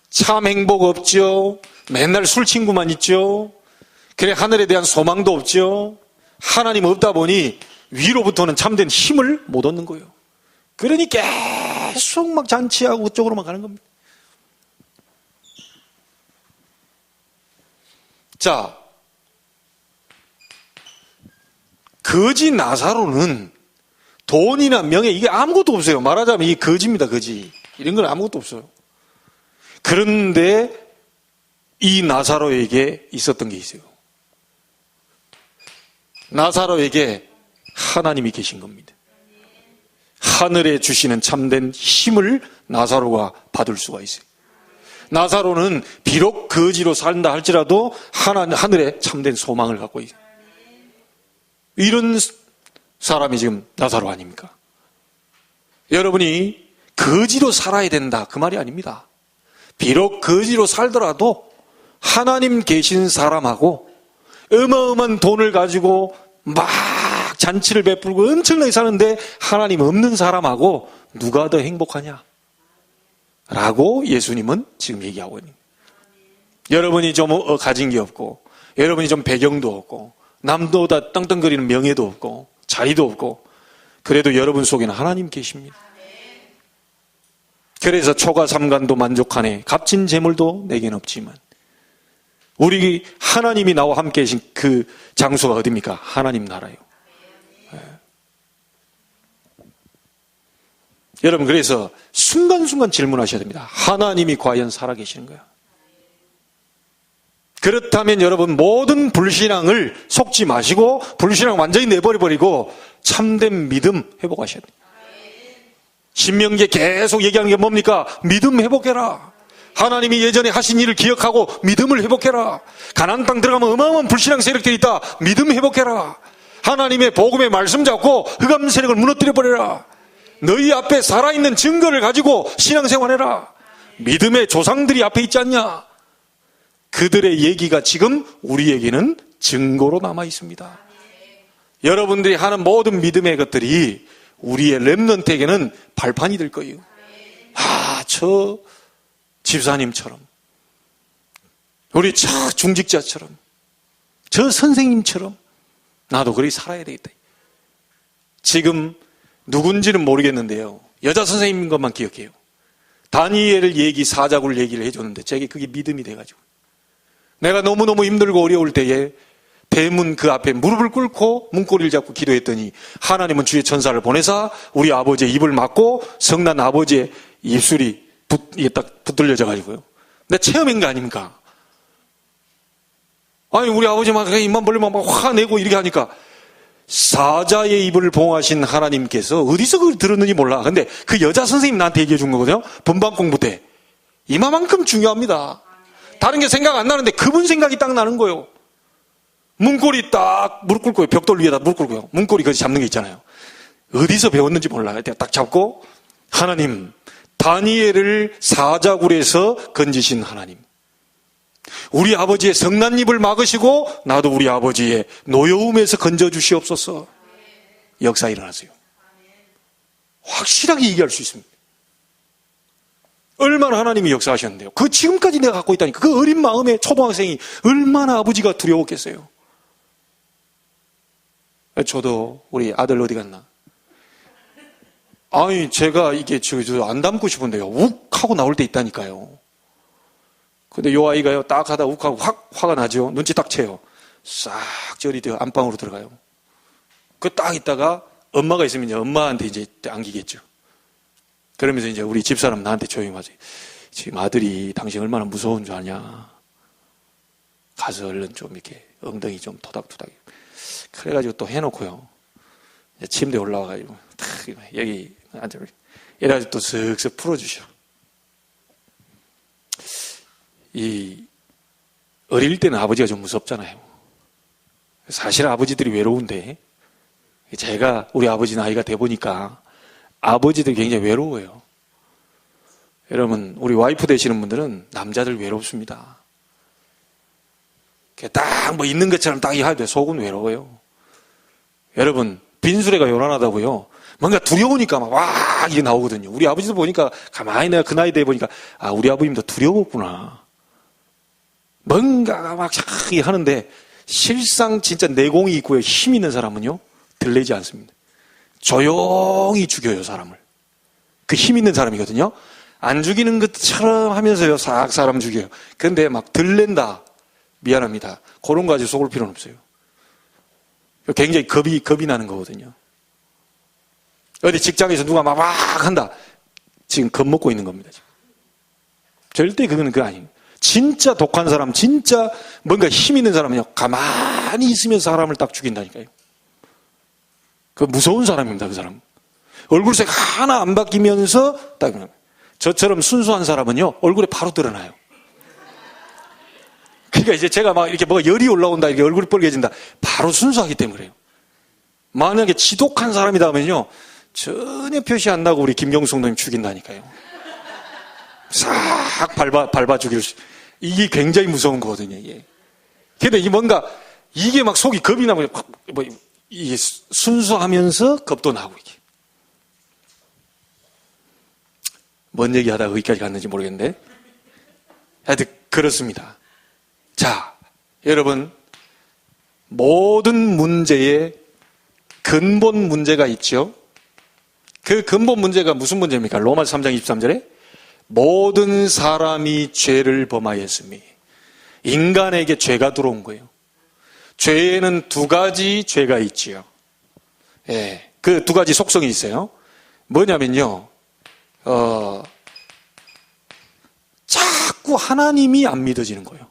참 행복 없죠? 맨날 술 친구만 있죠? 그래, 하늘에 대한 소망도 없죠? 하나님 없다 보니 위로부터는 참된 힘을 못 얻는 거예요. 그러니 계속 막 잔치하고 그쪽으로만 가는 겁니다. 자, 거지 나사로는 돈이나 명예 이게 아무것도 없어요. 말하자면 이게 거지입니다. 거지. 이런 건 아무것도 없어요. 그런데 이 나사로에게 있었던 게 있어요. 나사로에게 하나님이 계신 겁니다. 하늘에 주시는 참된 힘을 나사로가 받을 수가 있어요. 나사로는 비록 거지로 산다 할지라도 하늘에 참된 소망을 갖고 있어요. 이런 사람이 지금 나사로 아닙니까? 여러분이 거지로 살아야 된다 그 말이 아닙니다. 비록 거지로 살더라도 하나님 계신 사람하고 어마어마한 돈을 가지고 막 잔치를 베풀고 엄청나게 사는데 하나님 없는 사람하고 누가 더 행복하냐? 라고 예수님은 지금 얘기하고 있는 거예요. 여러분이 좀 가진 게 없고 여러분이 좀 배경도 없고 남보다 땅땅거리는 명예도 없고 자리도 없고 그래도 여러분 속에는 하나님 계십니다. 그래서 초가 삼간도 만족하네. 값진 재물도 내겐 없지만 우리 하나님이 나와 함께 계신 그 장소가 어디입니까? 하나님 나라요. 네. 여러분 그래서 순간순간 질문하셔야 됩니다. 하나님이 과연 살아계시는 거야? 그렇다면 여러분 모든 불신앙을 속지 마시고 불신앙 완전히 내버려버리고 참된 믿음 회복하셔야 돼요. 신명기에 계속 얘기하는 게 뭡니까? 믿음 회복해라. 하나님이 예전에 하신 일을 기억하고 믿음을 회복해라. 가나안 땅 들어가면 어마어마한 불신앙 세력들이 있다. 믿음 회복해라. 하나님의 복음의 말씀 잡고 흑암 세력을 무너뜨려버려라. 너희 앞에 살아있는 증거를 가지고 신앙생활해라. 믿음의 조상들이 앞에 있지 않냐? 그들의 얘기가 지금 우리에게는 증거로 남아 있습니다. 여러분들이 하는 모든 믿음의 것들이 우리의 렘넌트에게는 발판이 될 거예요. 저 집사님처럼, 우리 저 중직자처럼, 저 선생님처럼 나도 그렇게 살아야 되겠다. 지금 누군지는 모르겠는데요. 여자 선생님인 것만 기억해요. 다니엘 얘기, 사자굴 얘기를 해줬는데 제게 그게 믿음이 돼가지고 내가 너무너무 힘들고 어려울 때에 대문 그 앞에 무릎을 꿇고 문고리를 잡고 기도했더니 하나님은 주의 천사를 보내사 우리 아버지의 입을 막고 성난 아버지의 입술이 이게 딱 붙들려져가지고요. 내가 체험한 거 아닙니까? 아니 우리 아버지 막 입만 벌리면 막 화내고 이렇게 하니까 사자의 입을 봉하신 하나님께서 어디서 그걸 들었는지 몰라. 근데 그 여자 선생님 나한테 얘기해 준 거거든요. 본방 공부 때. 이마만큼 중요합니다. 다른 게 생각 안 나는데 그분 생각이 딱 나는 거예요. 문고리 딱 무릎 꿇고요. 벽돌 위에다 무릎 꿇고요. 문고리 거기 잡는 게 있잖아요. 어디서 배웠는지 몰라요. 딱 잡고 하나님, 다니엘을 사자굴에서 건지신 하나님. 우리 아버지의 성난입을 막으시고 나도 우리 아버지의 노여움에서 건져주시옵소서. 역사 일어나세요. 확실하게 얘기할 수 있습니다. 얼마나 하나님이 역사하셨는데요. 그 지금까지 내가 갖고 있다니까. 그 어린 마음에 초등학생이 얼마나 아버지가 두려웠겠어요. 저도 우리 아들 어디 갔나? 아니 제가 이게 저 안 닮고 싶은데요. 욱 하고 나올 때 있다니까요. 근데 요 아이가요, 딱 하다 욱 하고 확 화가 나죠. 눈치 딱 채요. 싹 저리 안방으로 들어가요. 그 딱 있다가 엄마가 있으면 이제 엄마한테 이제 안기겠죠. 그러면서 이제 우리 집사람 나한테 조용히 하지. 지금 아들이 당신 얼마나 무서운 줄 아냐. 가서 얼른 좀 이렇게 엉덩이 좀 토닥토닥. 그래가지고 또 해놓고요. 침대에 올라와가지고 탁 여기 앉아. 이래가지고 또 슥슥 풀어주셔. 이 어릴 때는 아버지가 좀 무섭잖아요. 사실 아버지들이 외로운데 제가 우리 아버지 나이가 돼 보니까 아버지들이 굉장히 외로워요. 여러분 우리 와이프 되시는 분들은 남자들 외롭습니다. 딱 뭐 있는 것처럼 딱 할 때 속은 외로워요. 여러분 빈수레가 요란하다고요. 뭔가 두려우니까 막 와 이게 나오거든요. 우리 아버지도 보니까 가만히 내가 그 나이 돼 보니까 아 우리 아버님도 두려웠구나. 뭔가가 막 착하게 하는데 실상 진짜 내공이 있고요. 힘 있는 사람은요. 들리지 않습니다. 조용히 죽여요. 사람을. 그 힘 있는 사람이거든요. 안 죽이는 것처럼 하면서요. 싹 사람 죽여요. 그런데 막 들랜다. 미안합니다. 그런 거 가지고 속을 필요는 없어요. 굉장히 겁이 나는 거거든요. 어디 직장에서 누가 막 한다. 지금 겁먹고 있는 겁니다. 지금. 절대 그거는 그거 아니에요. 진짜 독한 사람, 진짜 뭔가 힘 있는 사람은요, 가만히 있으면서 사람을 딱 죽인다니까요. 그 무서운 사람입니다, 그 사람. 얼굴색 하나 안 바뀌면서 딱, 저처럼 순수한 사람은요, 얼굴에 바로 드러나요. 그러니까 이제 제가 막 이렇게 뭐가 열이 올라온다, 이렇게 얼굴이 빨개진다. 바로 순수하기 때문에 그래요. 만약에 지독한 사람이다면요, 전혀 표시 안 나고 우리 김경숙 선생님 죽인다니까요. 싹 밟아 죽일 수. 이게 굉장히 무서운 거거든요, 이게. 근데 이게 뭔가, 이게 막 속이 겁이 나고, 이게 순수하면서 겁도 나고, 이게. 뭔 얘기 하다가 여기까지 갔는지 모르겠는데. 하여튼, 그렇습니다. 자, 여러분, 모든 문제에 근본 문제가 있죠. 그 근본 문제가 무슨 문제입니까? 로마서 3장 23절에 모든 사람이 죄를 범하였으니 인간에게 죄가 들어온 거예요. 죄에는 두 가지 죄가 있지요. 예, 그 두 가지 속성이 있어요. 뭐냐면요, 자꾸 하나님이 안 믿어지는 거예요.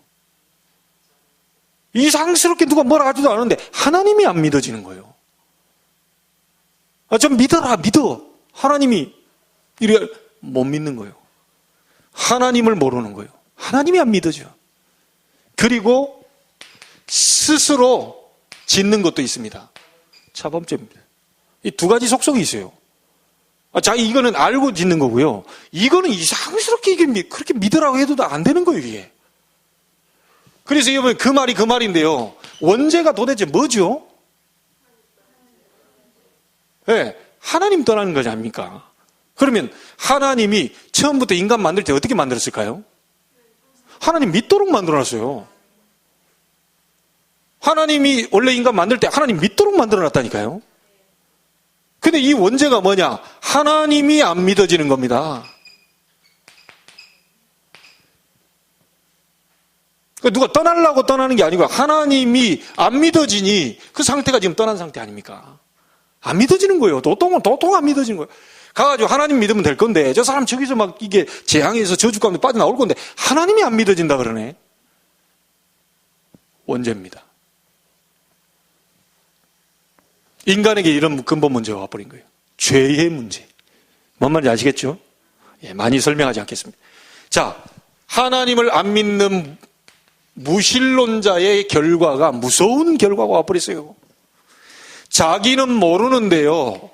이상스럽게 누가 뭐라 하지도 않은데 하나님이 안 믿어지는 거예요. 좀 믿어라, 믿어. 하나님이 이래 못 믿는 거예요. 하나님을 모르는 거예요. 하나님이 안 믿어져. 그리고 스스로 짓는 것도 있습니다. 차범죄입니다. 이 두 가지 속성이 있어요. 이거는 알고 짓는 거고요. 이거는 이상스럽게 이게 그렇게 믿으라고 해도 안 되는 거예요, 이게. 그래서 이번에 그 말이 그 말인데요. 원죄가 도대체 뭐죠? 네, 하나님 떠나는 거지 아닙니까? 그러면 하나님이 처음부터 인간 만들 때 어떻게 만들었을까요? 하나님 믿도록 만들어놨어요. 하나님이 원래 인간 만들 때 하나님 믿도록 만들어놨다니까요. 근데 이 원죄가 뭐냐? 하나님이 안 믿어지는 겁니다. 누가 떠나려고 떠나는 게 아니고 하나님이 안 믿어지니 그 상태가 지금 떠난 상태 아닙니까? 안 믿어지는 거예요. 도통 안 믿어지는 거예요. 가가지고 하나님 믿으면 될 건데 저 사람 저기서 막 이게 재앙에서 저주 가운데 빠져나올 건데 하나님이 안 믿어진다 그러네. 원죄입니다. 인간에게 이런 근본 문제가 와버린 거예요. 죄의 문제. 뭔 말인지 아시겠죠? 예, 많이 설명하지 않겠습니다. 자, 하나님을 안 믿는 무신론자의 결과가 무서운 결과가 와버렸어요. 자기는 모르는데요.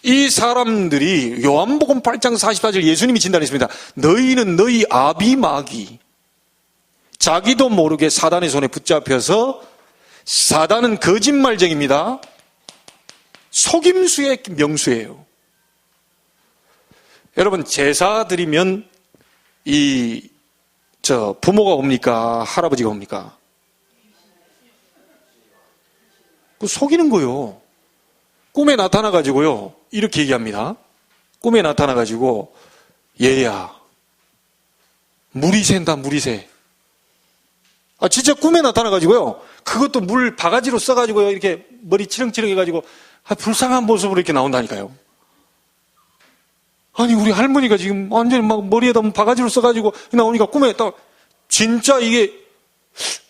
이 사람들이 요한복음 8장 44절 예수님이 진단했습니다. 너희는 너희 아비 마귀. 자기도 모르게 사단의 손에 붙잡혀서 사단은 거짓말쟁입니다. 속임수의 명수예요. 여러분 제사 드리면 부모가 옵니까? 할아버지가 옵니까? 그 속이는 거요. 꿈에 나타나가지고요. 이렇게 얘기합니다. 꿈에 나타나가지고 얘야 물이 샌다 물이 새. 아 진짜 꿈에 나타나가지고요. 그것도 물 바가지로 써가지고요. 이렇게 머리 치렁치렁 해가지고 불쌍한 모습으로 이렇게 나온다니까요. 아니 우리 할머니가 지금 완전히 막 머리에다 바가지로 써가지고 나오니까 꿈에 딱 진짜 이게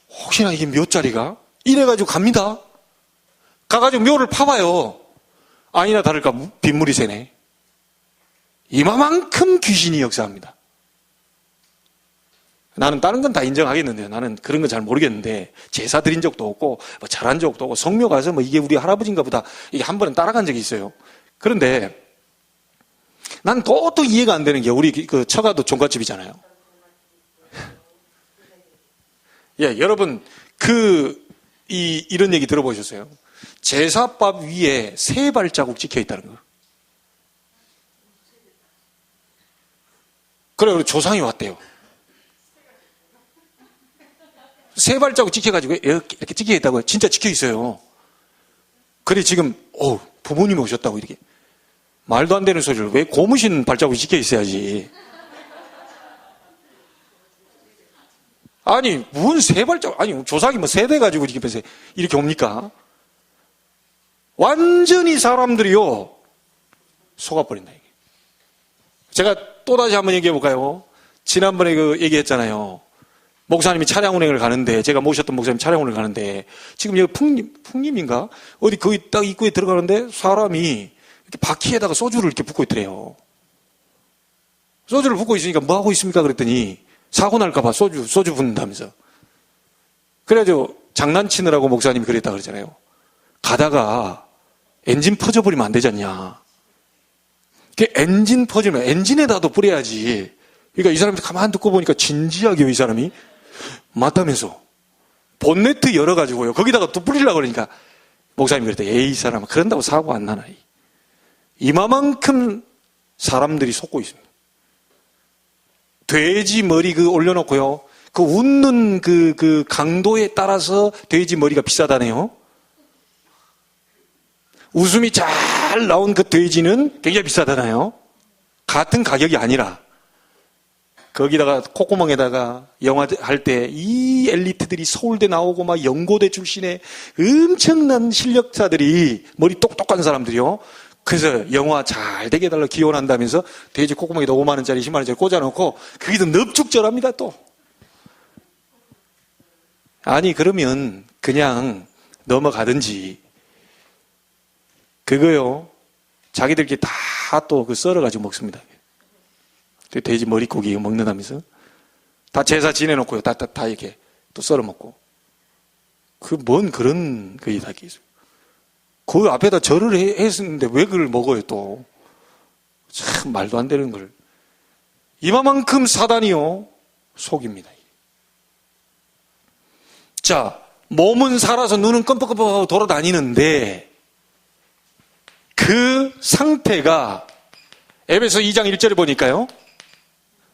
혹시나 이게 묘자리가 이래가지고 갑니다. 가가지고 묘를 파봐요. 아니나 다를까 빗물이 새네. 이만큼 귀신이 역사합니다. 나는 다른 건 다 인정하겠는데요. 나는 그런 건 잘 모르겠는데 제사 드린 적도 없고 뭐 잘한 적도 없고 성묘 가서 뭐 이게 우리 할아버지인가 보다 이게 한 번은 따라간 적이 있어요. 그런데 난 또 이해가 안 되는 게 우리 그 처가도 종갓집이잖아요. 예, 여러분 이런 얘기 들어보셨어요? 제사밥 위에 새 발자국 찍혀 있다는 거. 그래 조상이 왔대요. 새 발자국 찍혀가지고 이렇게 찍혀 있다고요. 진짜 찍혀 있어요. 그래 지금 부모님이 오셨다고 이렇게 말도 안 되는 소리를 왜 고무신 발자국이 찍혀 있어야지. 아니 무슨 새 발자국 아니 조상이 뭐 세대 가지고 이렇게 옵니까? 완전히 사람들이요 속아버린다. 이게. 제가 또다시 한번 얘기해 볼까요? 지난번에 얘기했잖아요. 목사님이 차량 운행을 가는데 제가 모셨던 목사님 차량 운행을 가는데 지금 여기 풍림인가? 어디 거기 딱 입구에 들어가는데 사람이 이렇게 바퀴에다가 소주를 이렇게 붓고 있더래요. 소주를 붓고 있으니까 뭐 하고 있습니까? 그랬더니 사고 날까봐 소주 붓는다면서. 그래가지고 장난치느라고 목사님이 그랬다 그러잖아요. 가다가 엔진 퍼져버리면 안 되지 않냐. 엔진 퍼지면 엔진에다도 뿌려야지. 그러니까 이 사람이 가만히 듣고 보니까 진지하게 이 사람이 맞다면서 본네트 열어가지고요. 거기다가 또 뿌리려고 그러니까 목사님이 그랬대. 에이 이 사람아 그런다고 사고 안 나나. 이마만큼 사람들이 속고 있습니다. 돼지 머리 올려놓고요. 그 웃는 그 강도에 따라서 돼지 머리가 비싸다네요. 웃음이 잘 나온 그 돼지는 굉장히 비싸다나요? 같은 가격이 아니라 거기다가 콧구멍에다가 영화 할 때 이 엘리트들이 서울대 나오고 막 연고대 출신의 엄청난 실력자들이 머리 똑똑한 사람들이요. 그래서 영화 잘 되게 해달라고 기원한다면서 돼지 콧구멍에다 5만 원짜리 10만 원짜리 꽂아놓고 거기서 넙죽절합니다 또. 아니 그러면 그냥 넘어가든지 그거요. 자기들끼리 다 또 썰어가지고 먹습니다. 돼지 머리고기 먹는다면서 다 제사 지내놓고요. 다 이렇게 또 썰어 먹고. 뭔 그런 거이 다 있어요. 그 앞에다 절을 했었는데 왜 그걸 먹어요 또. 참 말도 안 되는 걸. 이만큼 사단이요. 속입니다. 자, 몸은 살아서 눈은 껌뻑껌뻑하고 돌아다니는데 그 상태가 에베소 2장 1절에 보니까요.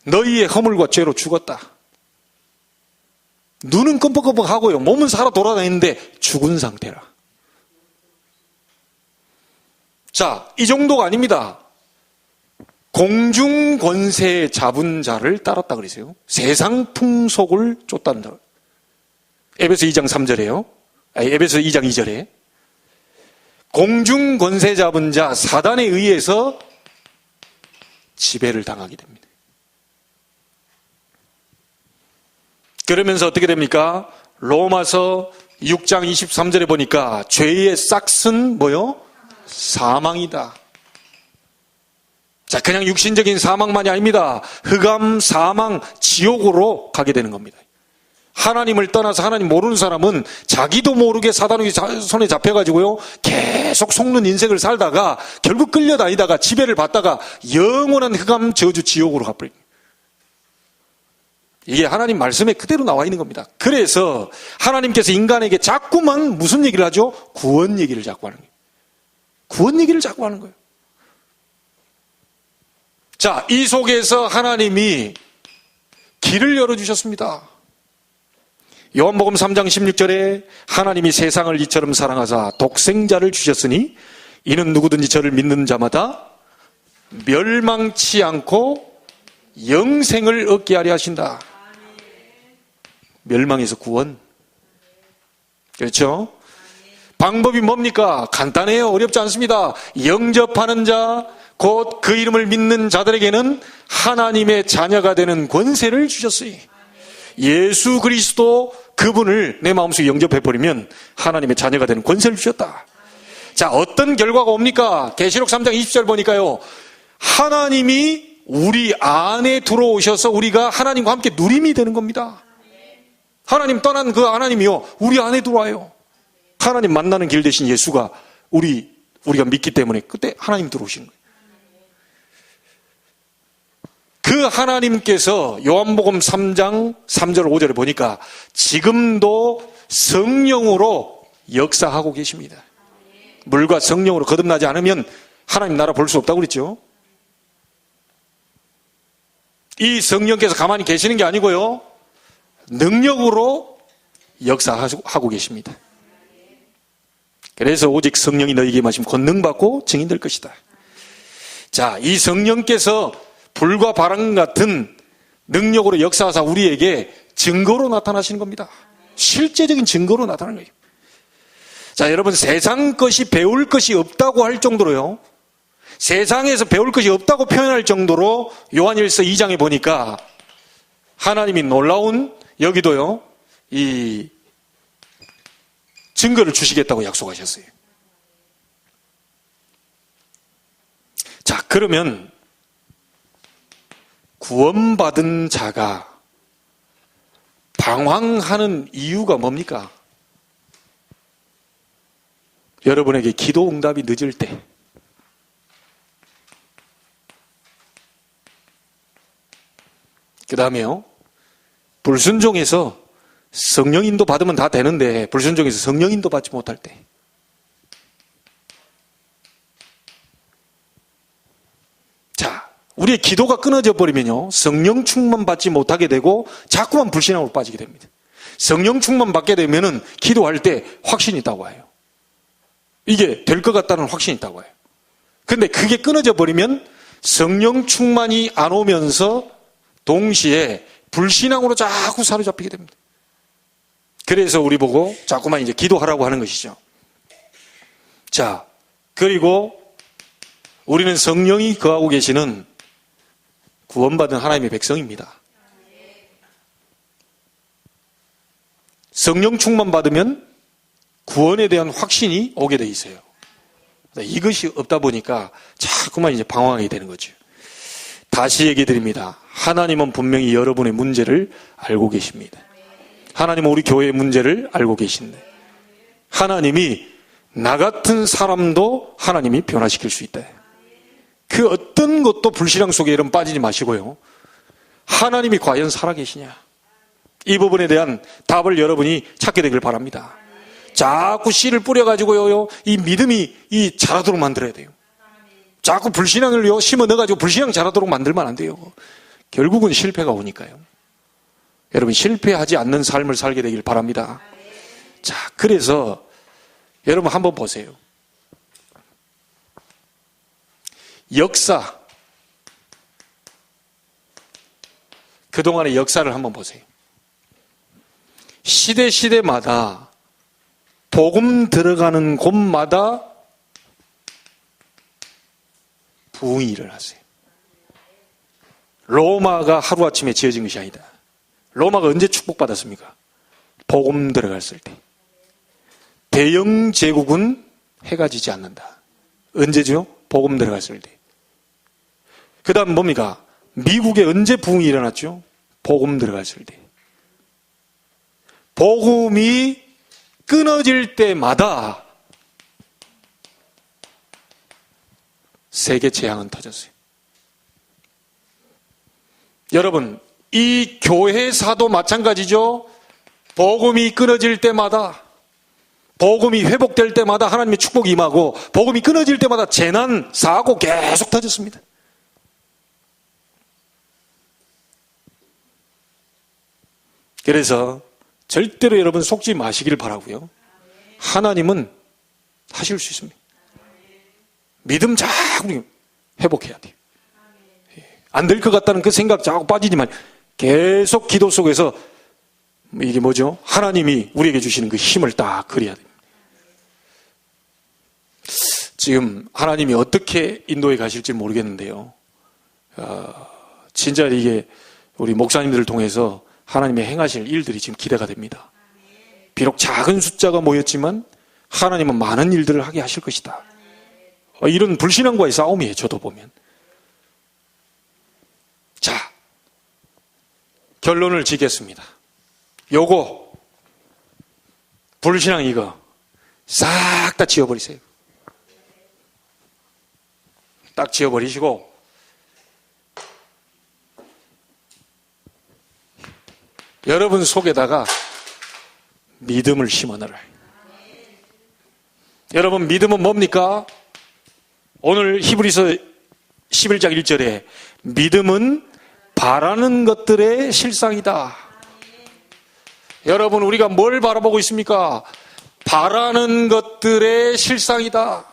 너희의 허물과 죄로 죽었다. 눈은 껌뻑껌뻑하고요. 몸은 살아 돌아다니는데 죽은 상태라. 자, 이 정도가 아닙니다. 공중 권세 잡은 자를 따랐다 그랬어요. 세상 풍속을 쫓단다. 에베소 2장 3절에요. 에베소 2장 2절에. 공중 권세 잡은 자 사단에 의해서 지배를 당하게 됩니다. 그러면서 어떻게 됩니까? 로마서 6장 23절에 보니까 죄의 싹은 뭐요? 사망이다. 자, 그냥 육신적인 사망만이 아닙니다. 흑암, 사망, 지옥으로 가게 되는 겁니다. 하나님을 떠나서 하나님 모르는 사람은 자기도 모르게 사단의 손에 잡혀가지고요, 계속 속는 인생을 살다가 결국 끌려다니다가 지배를 받다가 영원한 흑암, 저주, 지옥으로 가버립니다. 이게 하나님 말씀에 그대로 나와 있는 겁니다. 그래서 하나님께서 인간에게 자꾸만 무슨 얘기를 하죠? 구원 얘기를 자꾸 하는 거예요. 구원 얘기를 자꾸 하는 거예요. 자, 이 속에서 하나님이 길을 열어주셨습니다. 요한복음 3장 16절에 하나님이 세상을 이처럼 사랑하사 독생자를 주셨으니 이는 누구든지 저를 믿는 자마다 멸망치 않고 영생을 얻게 하려 하신다. 멸망에서 구원. 그렇죠? 방법이 뭡니까? 간단해요. 어렵지 않습니다. 영접하는 자, 곧 그 이름을 믿는 자들에게는 하나님의 자녀가 되는 권세를 주셨어요. 예수 그리스도 그분을 내 마음속에 영접해버리면 하나님의 자녀가 되는 권세를 주셨다. 자, 어떤 결과가 옵니까? 계시록 3장 20절 보니까요, 하나님이 우리 안에 들어오셔서 우리가 하나님과 함께 누림이 되는 겁니다. 하나님 떠난 그 하나님이요, 우리 안에 들어와요. 하나님 만나는 길 대신 예수가 우리가 믿기 때문에 그때 하나님 들어오시는 거예요. 그 하나님께서 요한복음 3장 3절 5절에 보니까 지금도 성령으로 역사하고 계십니다. 물과 성령으로 거듭나지 않으면 하나님 나라 볼 수 없다고 그랬죠. 이 성령께서 가만히 계시는 게 아니고요, 능력으로 역사하고 계십니다. 그래서 오직 성령이 너희에게 마시면 권능받고 증인될 것이다. 자, 이 성령께서 불과 바람 같은 능력으로 역사하사 우리에게 증거로 나타나시는 겁니다. 실제적인 증거로 나타나는 거예요. 자, 여러분, 세상 것이 배울 것이 없다고 할 정도로요, 세상에서 배울 것이 없다고 표현할 정도로 요한일서 2장에 보니까 하나님이 놀라운 여기도요, 이 증거를 주시겠다고 약속하셨어요. 자, 그러면 구원받은 자가 방황하는 이유가 뭡니까? 여러분에게 기도 응답이 늦을 때, 그 다음에요, 불순종해서 성령인도 받으면 다 되는데 불순종해서 성령인도 받지 못할 때, 자, 우리의 기도가 끊어져 버리면요, 성령 충만 받지 못하게 되고 자꾸만 불신앙으로 빠지게 됩니다. 성령 충만 받게 되면은 기도할 때 확신이 있다고 해요. 이게 될 것 같다는 확신이 있다고 해요. 근데 그게 끊어져 버리면 성령 충만이 안 오면서 동시에 불신앙으로 자꾸 사로잡히게 됩니다. 그래서 우리 보고 자꾸만 이제 기도하라고 하는 것이죠. 자, 그리고 우리는 성령이 거하고 계시는 구원받은 하나님의 백성입니다. 성령 충만 받으면 구원에 대한 확신이 오게 돼 있어요. 이것이 없다 보니까 자꾸만 이제 방황하게 되는 거죠. 다시 얘기 드립니다. 하나님은 분명히 여러분의 문제를 알고 계십니다. 하나님은 우리 교회의 문제를 알고 계신데, 하나님이 나 같은 사람도 하나님이 변화시킬 수 있다. 그 어떤 것도 불신앙 속에 이런 빠지지 마시고요, 하나님이 과연 살아계시냐, 이 부분에 대한 답을 여러분이 찾게 되길 바랍니다. 자꾸 씨를 뿌려가지고요, 이 믿음이 자라도록 만들어야 돼요. 자꾸 불신앙을요 심어 넣어가지고 불신앙 자라도록 만들면 안 돼요. 결국은 실패가 오니까요. 여러분, 실패하지 않는 삶을 살게 되길 바랍니다. 자, 그래서 여러분 한번 보세요. 역사, 그동안의 역사를 한번 보세요. 시대마다 복음 들어가는 곳마다 부흥이 일어났어요. 로마가 하루아침에 지어진 것이 아니다. 로마가 언제 축복받았습니까? 복음 들어갔을 때. 대영 제국은 해가 지지 않는다. 언제죠? 복음 들어갔을 때. 그 다음 뭡니까? 미국에 언제 부흥이 일어났죠? 복음 들어갔을 때. 복음이 끊어질 때마다 세계 재앙은 터졌어요. 여러분, 이 교회사도 마찬가지죠. 복음이 끊어질 때마다, 복음이 회복될 때마다 하나님의 축복이 임하고, 복음이 끊어질 때마다 재난, 사고 계속 터졌습니다. 그래서 절대로 여러분 속지 마시기를 바라고요. 하나님은 하실 수 있습니다. 믿음 자꾸 회복해야 돼요. 안 될 것 같다는 그 생각 자꾸 빠지지만 계속 기도 속에서 이게 뭐죠? 하나님이 우리에게 주시는 그 힘을 딱 그려야 됩니다. 지금 하나님이 어떻게 인도에 가실지 모르겠는데요. 진짜 이게 우리 목사님들을 통해서 하나님의 행하실 일들이 지금 기대가 됩니다. 비록 작은 숫자가 모였지만 하나님은 많은 일들을 하게 하실 것이다. 이런 불신앙과의 싸움이에요. 저도 보면. 자, 결론을 짓겠습니다. 요거 불신앙 이거 싹 다 지워버리세요. 딱 지워버리시고 여러분 속에다가 믿음을 심어넣어라. 여러분 믿음은 뭡니까? 오늘 히브리서 11장 1절에 믿음은 바라는 것들의 실상이다. 여러분 우리가 뭘 바라보고 있습니까? 바라는 것들의 실상이다.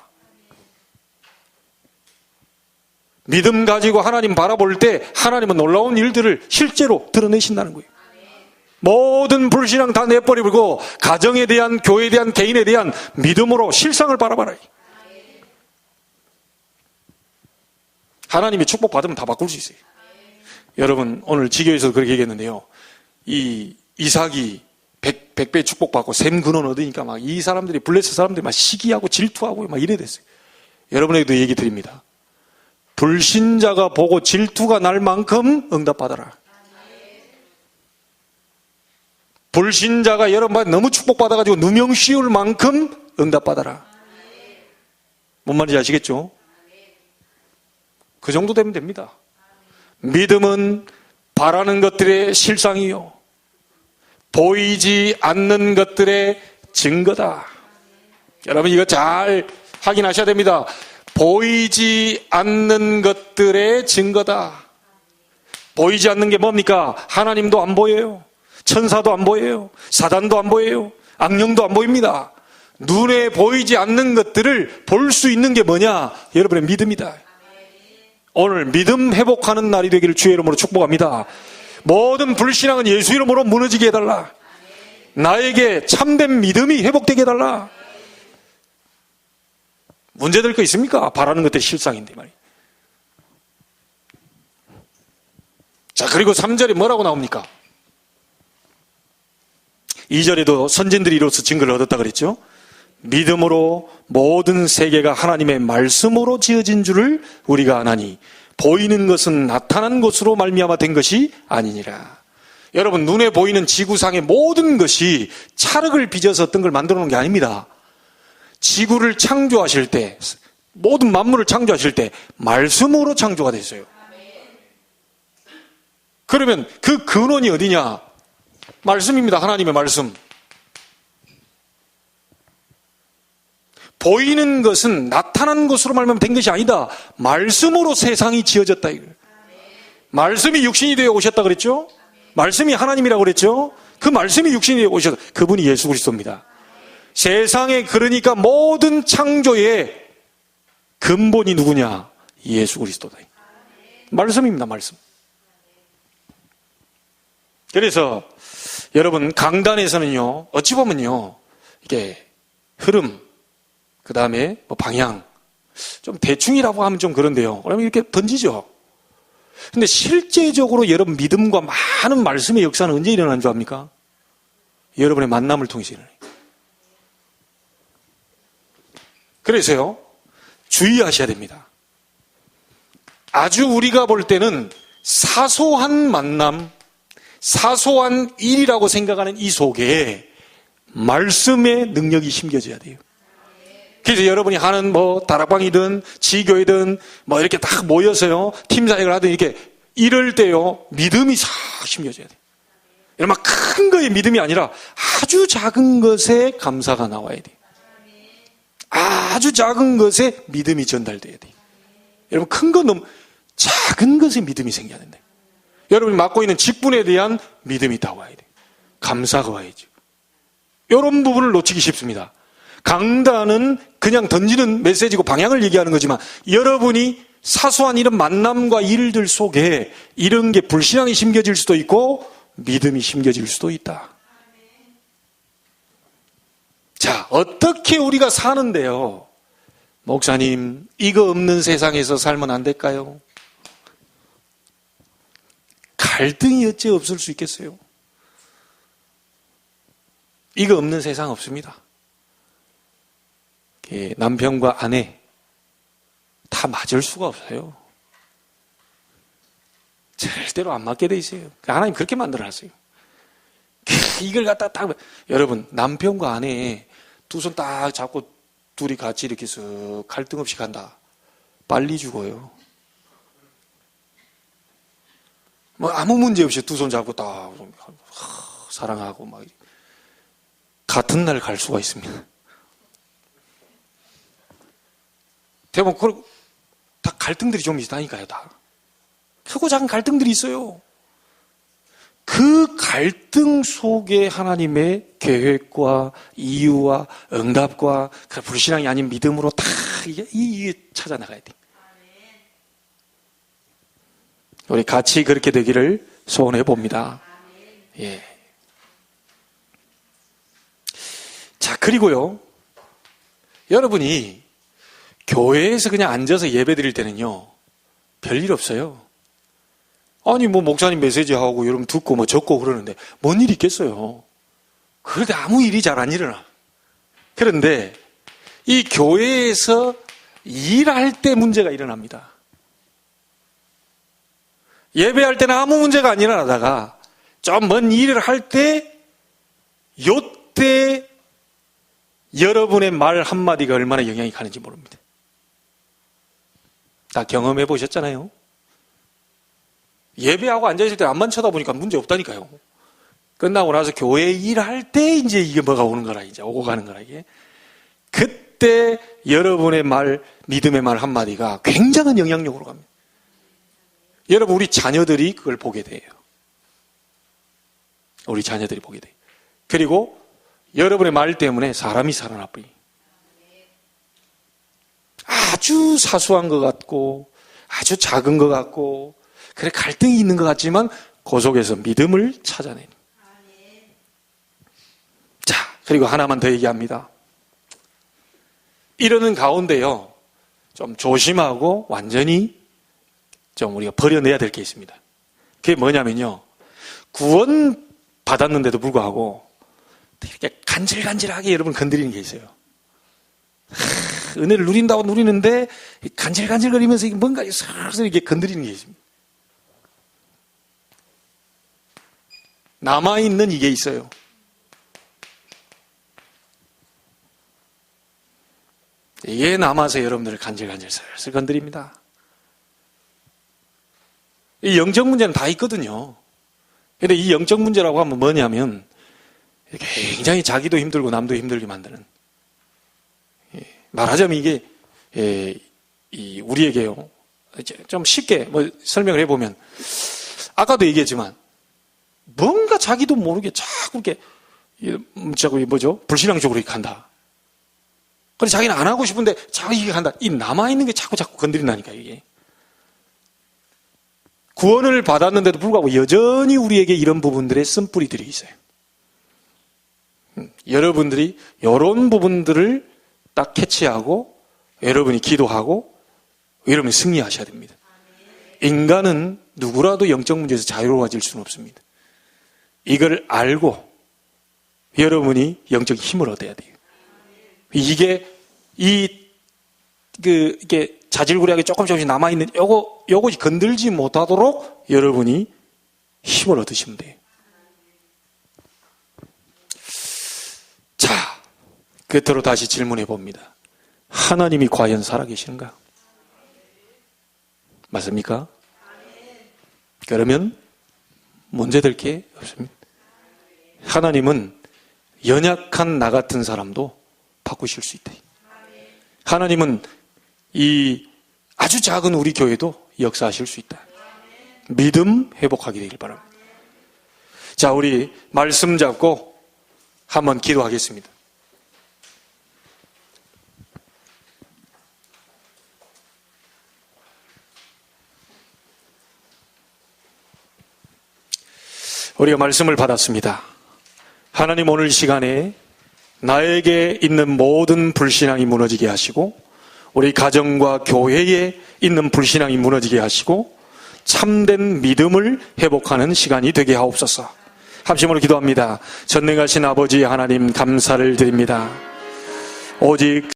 믿음 가지고 하나님 바라볼 때 하나님은 놀라운 일들을 실제로 드러내신다는 거예요. 모든 불신앙 다 내버리고 가정에 대한, 교회에 대한, 개인에 대한 믿음으로 실상을 바라봐라. 하나님이 축복받으면 다 바꿀 수 있어요. 여러분 오늘 지교에서 그렇게 얘기했는데요. 이 이삭이 100배 축복받고 샘 근원 얻으니까 막 이 사람들이, 블레스 사람들이 막 시기하고 질투하고 막 이래 됐어요. 여러분에게도 얘기 드립니다. 불신자가 보고 질투가 날 만큼 응답받아라. 불신자가 여러분한테 너무 축복받아가지고 누명 씌울 만큼 응답받아라. 뭔 말인지 아시겠죠? 그 정도 되면 됩니다. 믿음은 바라는 것들의 실상이요 보이지 않는 것들의 증거다. 여러분 이거 잘 확인하셔야 됩니다. 보이지 않는 것들의 증거다. 보이지 않는 게 뭡니까? 하나님도 안 보여요. 천사도 안 보여요. 사단도 안 보여요. 악령도 안 보입니다. 눈에 보이지 않는 것들을 볼 수 있는 게 뭐냐? 여러분의 믿음이다. 오늘 믿음 회복하는 날이 되기를 주의 이름으로 축복합니다. 모든 불신앙은 예수 이름으로 무너지게 해달라. 나에게 참된 믿음이 회복되게 해달라. 문제될 거 있습니까? 바라는 것들이 실상인데 말이에요. 자, 그리고 3절에 뭐라고 나옵니까? 2절에도 선진들이 이로써 증거를 얻었다 그랬죠. 믿음으로 모든 세계가 하나님의 말씀으로 지어진 줄을 우리가 아나니 보이는 것은 나타난 것으로 말미암아 된 것이 아니니라. 여러분 눈에 보이는 지구상의 모든 것이 찰흙을 빚어서 어떤 걸 만들어 놓은 게 아닙니다. 지구를 창조하실 때, 모든 만물을 창조하실 때 말씀으로 창조가 됐어요. 그러면 그 근원이 어디냐? 말씀입니다. 하나님의 말씀. 보이는 것은 나타난 것으로 말하면 된 것이 아니다. 말씀으로 세상이 지어졌다. 말씀이 육신이 되어 오셨다 그랬죠? 말씀이 하나님이라고 그랬죠? 그 말씀이 육신이 되어 오셨다. 그분이 예수 그리스도입니다. 세상에 그러니까 모든 창조의 근본이 누구냐? 예수 그리스도다. 말씀입니다, 말씀. 그래서 여러분 강단에서는요, 어찌 보면요, 이게 흐름, 그 다음에 뭐 방향, 좀 대충이라고 하면 좀 그런데요. 그러면 이렇게 던지죠. 근데 실제적으로 여러분 믿음과 많은 말씀의 역사는 언제 일어나는 줄 압니까? 여러분의 만남을 통해서 일어나요. 그래서요, 주의하셔야 됩니다. 아주 우리가 볼 때는 사소한 만남, 사소한 일이라고 생각하는 이 속에 말씀의 능력이 심겨져야 돼요. 그래서 여러분이 하는 뭐 다락방이든 지교이든 뭐 이렇게 딱 모여서요, 팀 사역을 하든 이렇게 이럴 때요, 믿음이 싹 심겨져야 돼요. 여러분 큰 거에 믿음이 아니라 아주 작은 것에 감사가 나와야 돼요. 아주 작은 것에 믿음이 전달돼야 돼요. 여러분 큰 건 너무 작은 것에 믿음이 생겨야 된다. 여러분이 맡고 있는 직분에 대한 믿음이 다 와야 돼요. 감사가 와야죠. 이런 부분을 놓치기 쉽습니다. 강단은 그냥 던지는 메시지고 방향을 얘기하는 거지만 여러분이 사소한 이런 만남과 일들 속에 이런 게 불신앙이 심겨질 수도 있고 믿음이 심겨질 수도 있다. 자, 어떻게 우리가 사는데요? 목사님, 이거 없는 세상에서 살면 안 될까요? 갈등이 어째 없을 수 있겠어요? 이거 없는 세상 없습니다. 남편과 아내 다 맞을 수가 없어요. 절대로 안 맞게 돼 있어요. 하나님 그렇게 만들어놨어요. 이걸 갖다 딱 여러분 남편과 아내 두 손 딱 잡고 둘이 같이 이렇게 쓱 갈등 없이 간다. 빨리 죽어요. 뭐 아무 문제 없이 두 손 잡고 딱 사랑하고 막 같은 날 갈 수가 있습니다. 대부분 다 갈등들이 좀 있다니까요, 다. 크고 작은 갈등들이 있어요. 그 갈등 속에 하나님의 계획과 이유와 응답과 불신앙이 아닌 믿음으로 다 이게 찾아나가야 돼. 우리 같이 그렇게 되기를 소원해 봅니다. 예. 자, 그리고요, 여러분이 교회에서 그냥 앉아서 예배 드릴 때는요, 별일 없어요. 아니, 뭐, 목사님 메시지하고 여러분 듣고 뭐 적고 그러는데, 뭔 일이 있겠어요? 그런데 아무 일이 잘 안 일어나. 그런데, 이 교회에서 일할 때 문제가 일어납니다. 예배할 때는 아무 문제가 안 일어나다가, 좀 먼 일을 할 때, 요때 여러분의 말 한마디가 얼마나 영향이 가는지 모릅니다. 다 경험해 보셨잖아요. 예배하고 앉아있을 때 앞만 쳐다보니까 문제 없다니까요. 끝나고 나서 교회 일할 때 이제 이게 뭐가 오는 거라, 이제 오고 가는 거라, 이게. 그때 여러분의 말, 믿음의 말 한마디가 굉장한 영향력으로 갑니다. 여러분, 우리 자녀들이 그걸 보게 돼요. 우리 자녀들이 보게 돼요. 그리고 여러분의 말 때문에 사람이 살아나버려요. 아주 사소한 것 같고 아주 작은 것 같고 그래 갈등이 있는 것 같지만 그 속에서 믿음을 찾아내는. 자, 그리고 하나만 더 얘기합니다. 이러는 가운데요, 좀 조심하고 완전히 좀 우리가 버려내야 될 게 있습니다. 그게 뭐냐면요, 구원 받았는데도 불구하고 이렇게 간질간질하게 여러분 건드리는 게 있어요. 은혜를 누린다고 누리는데 간질간질거리면서 뭔가 슬슬 이렇게 건드리는 게 있습니다. 남아있는 이게 있어요. 이게 남아서 여러분들을 간질간질 슬슬 건드립니다. 이 영적 문제는 다 있거든요. 근데 이 영적 문제라고 하면 뭐냐면 굉장히 자기도 힘들고 남도 힘들게 만드는, 말하자면 이게 우리에게요, 좀 쉽게 뭐 설명을 해보면 아까도 얘기했지만 뭔가 자기도 모르게 자꾸 이렇게 불신앙적으로 이렇게 한다. 그래서 자기는 안 하고 싶은데 자꾸 이게 한다. 이 남아있는 게 자꾸 건드린다니까, 이게. 구원을 받았는데도 불구하고 여전히 우리에게 이런 부분들의 쓴뿌리들이 있어요. 여러분들이 이런 부분들을 딱 캐치하고 여러분이 기도하고 여러분이 승리하셔야 됩니다. 인간은 누구라도 영적 문제에서 자유로워질 수는 없습니다. 이걸 알고 여러분이 영적 힘을 얻어야 돼요. 이게 이게 자질구레하게 조금씩 남아있는 요것이 건들지 못하도록 여러분이 힘을 얻으시면 돼요. 자, 끝으로 다시 질문해 봅니다. 하나님이 과연 살아계시는가? 맞습니까? 그러면 문제될 게 없습니다. 하나님은 연약한 나 같은 사람도 바꾸실 수 있다. 하나님은 이 아주 작은 우리 교회도 역사하실 수 있다. 믿음 회복하게 되길 바랍니다. 자, 우리 말씀 잡고 한번 기도하겠습니다. 우리가 말씀을 받았습니다. 하나님, 오늘 시간에 나에게 있는 모든 불신앙이 무너지게 하시고 우리 가정과 교회에 있는 불신앙이 무너지게 하시고 참된 믿음을 회복하는 시간이 되게 하옵소서. 합심으로 기도합니다. 전능하신 아버지 하나님, 감사를 드립니다. 오직